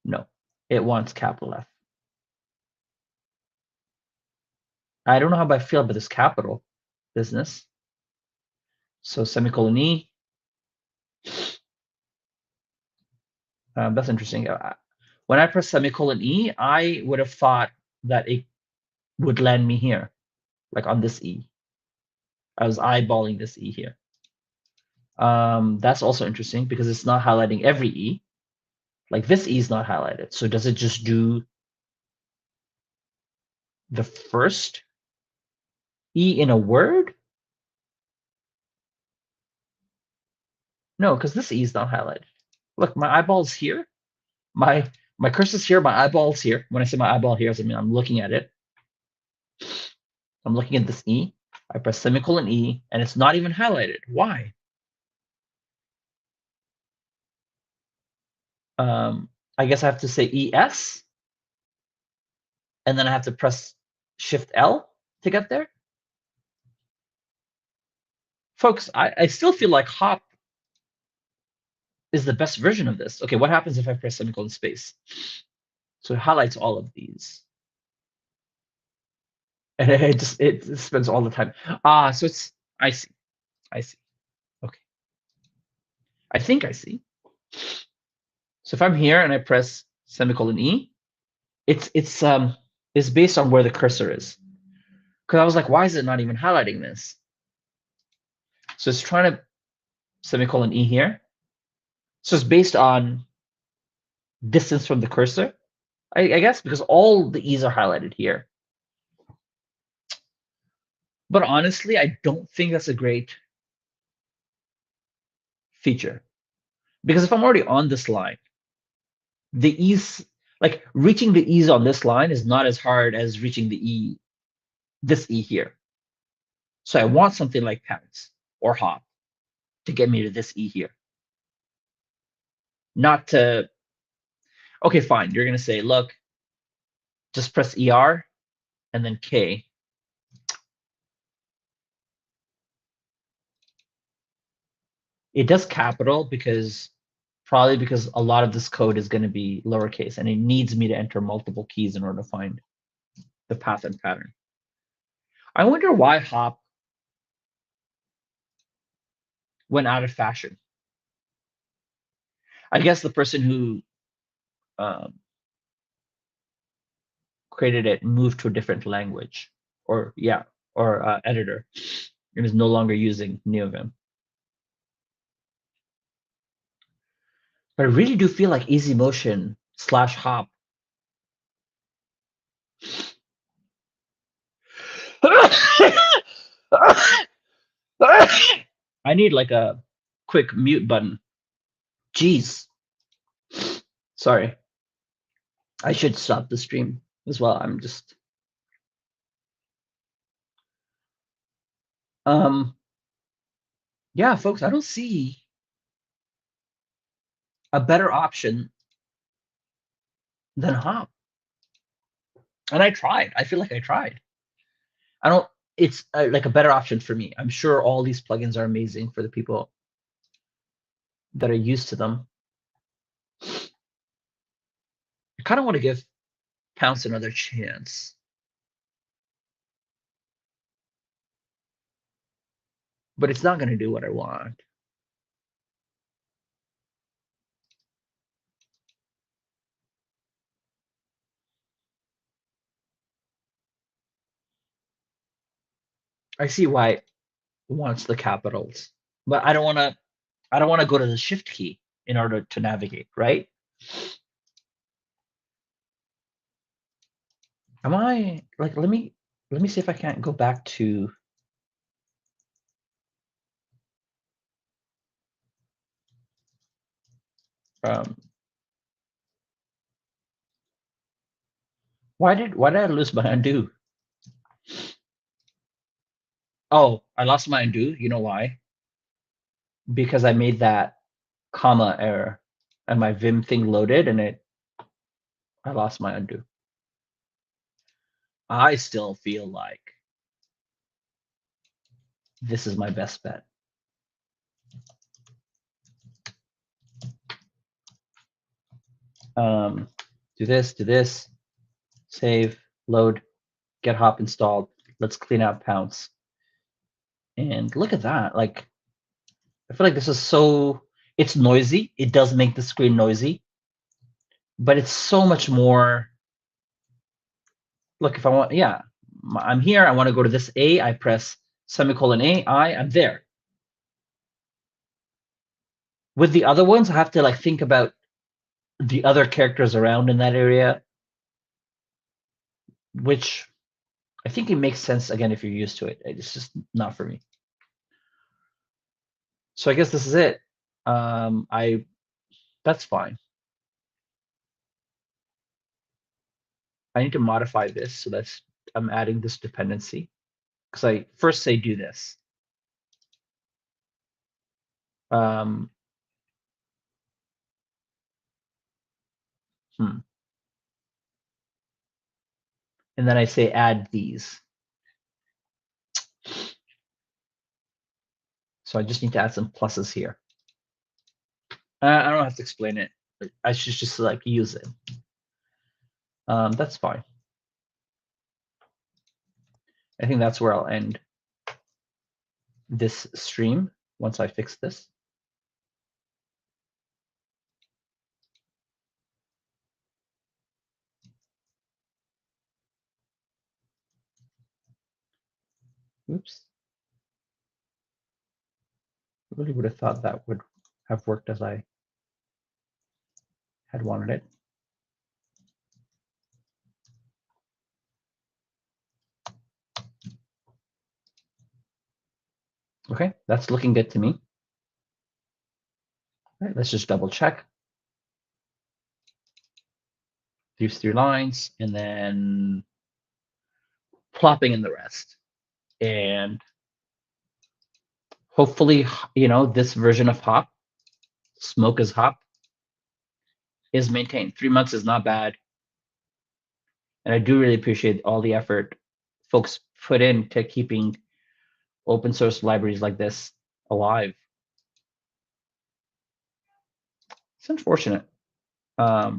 No, it wants capital F. I don't know how I feel about this capital business. So semicolon E, That's interesting. When I press semicolon E, I would have thought that it would land me here, like on this E. I was eyeballing this E here. That's also interesting because it's not highlighting every E. Like this E is not highlighted. So does it just do the first E in a word? No, because this E is not highlighted. Look, my eyeball's here. My cursor's here, my eyeball's here. When I say my eyeball here, I mean I'm looking at it. I'm looking at this E. I press semicolon E, and it's not even highlighted. Why? I guess I have to say ES, and then I have to press Shift L to get there. Folks, I still feel like hop is the best version of this. Okay, what happens if I press semicolon space? So it highlights all of these. And it spends all the time. So it's, I see. Okay. I think I see. So if I'm here and I press semicolon E, it's based on where the cursor is. Because I was like, why is it not even highlighting this? So it's trying to semicolon E here. So it's based on distance from the cursor, I guess, because all the E's are highlighted here. But honestly, I don't think that's a great feature. Because if I'm already on this line, the E's, like reaching the E's on this line is not as hard as reaching the E, this E here. So I want something like pounce or hop to get me to this E here. Not to, okay, fine. You're going to say, look, just press ER and then K. It does capital because probably because a lot of this code is going to be lowercase and it needs me to enter multiple keys in order to find the path and pattern. I wonder why hop went out of fashion. I guess the person who created it moved to a different language or editor and is no longer using Neovim. But I really do feel like easy motion / hop. I need like a quick mute button. Jeez. Sorry. I should stop the stream as well. I'm just yeah, folks, I don't see a better option than hop. And I tried. I feel like I tried. I don't, it's like a better option for me. I'm sure all these plugins are amazing for the people that are used to them. I kind of want to give Pounce another chance. But it's not going to do what I want. I see why it wants the capitals, but I don't want to go to the shift key in order to navigate, right? Am I like, let me see if I can't go back to why did I lose my undo? Oh, I lost my undo. You know why? Because I made that comma error and my Vim thing loaded and I lost my undo. I still feel like this is my best bet. Do this, save, load, get hop installed. Let's clean out Pounce. And look at that. Like, I feel like this is so, it's noisy. It does make the screen noisy. but it's so much more. Look, if I want, yeah, I'm here. I want to go to this A. I press semicolon A. I'm there. With the other ones, I have to like think about the other characters around in that area, which I think it makes sense again if you're used to it. It's just not for me. So I guess this is it. That's fine. I need to modify this so that's I'm adding this dependency because I first say do this. Um, hmm. And then I say add these. So I just need to add some pluses here. I don't have to explain it. I should just like use it. That's fine. I think that's where I'll end this stream once I fix this. Oops. I really would have thought that would have worked as I had wanted it. Okay, that's looking good to me. All right, let's just double check. These 3 lines, and then plopping in the rest. And hopefully, this version of hop, smoke as hop, is maintained. 3 months is not bad. And I do really appreciate all the effort folks put into keeping open source libraries like this alive. It's unfortunate. I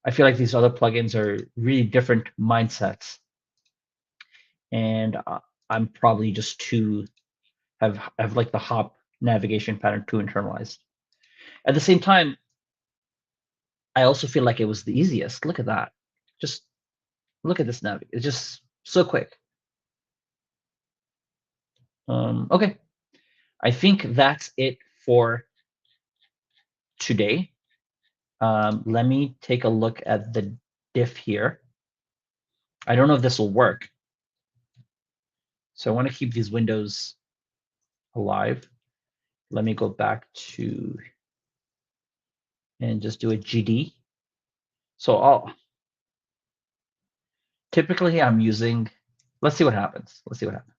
feel like these other plugins are really different mindsets. And I'm probably just too, have like the hop navigation pattern too internalized. At the same time, I also feel like it was the easiest. Look at that. Just look at this nav. It's just so quick. Okay. I think that's it for today. Let me take a look at the diff here. I don't know if this will work. So I want to keep these windows alive. Let me go back to and just do a GD. So typically I'm using, let's see what happens. Let's see what happens.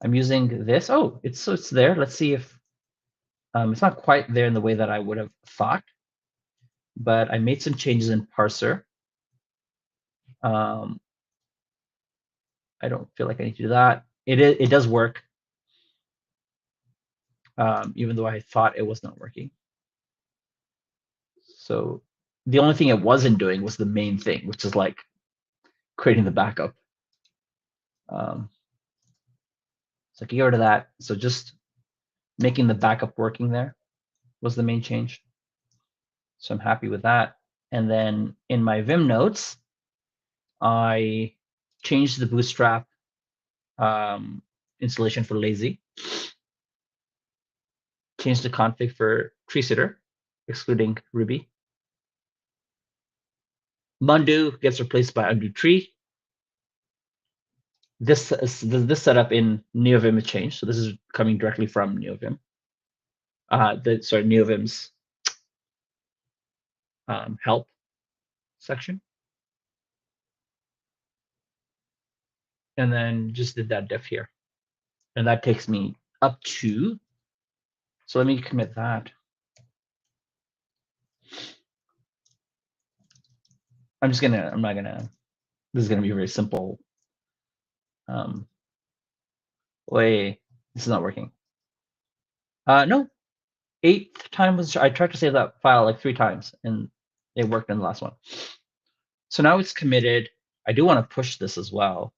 I'm using this. Oh, it's there. Let's see if it's not quite there in the way that I would have thought, but I made some changes in parser. I don't feel like I need to do that. It does work, even though I thought it was not working. So the only thing it wasn't doing was the main thing, which is like creating the backup. So I can get rid of that. So just making the backup working there was the main change. So I'm happy with that. And then in my Vim notes, I changed the Bootstrap installation for lazy, changed the config for tree sitter, excluding Ruby. Mundo gets replaced by undo tree. This setup in Neovim is changed. So this is coming directly from Neovim. Neovim's help section. And then just did that diff here. And that takes me up to, so let me commit that. I'm not gonna, this is gonna be very simple. Wait, this is not working. No, 8th time was, I tried to save that file like 3 times and it worked in the last one. So now it's committed. I do want to push this as well.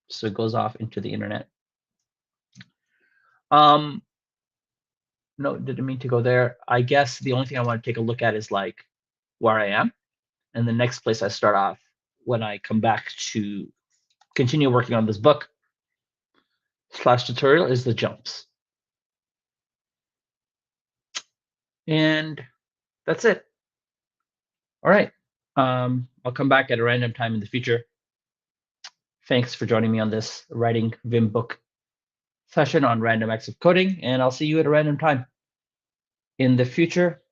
So it goes off into the internet. Now no, didn't mean to go there. I guess the only thing I want to take a look at is like where I am. And the next place I start off when I come back to continue working on this book slash tutorial is the jumps. And that's it. All right. I'll come back at a random time in the future. Thanks for joining me on this writing Vim book session on random acts of coding, and I'll see you at a random time in the future.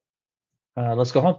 Let's go home.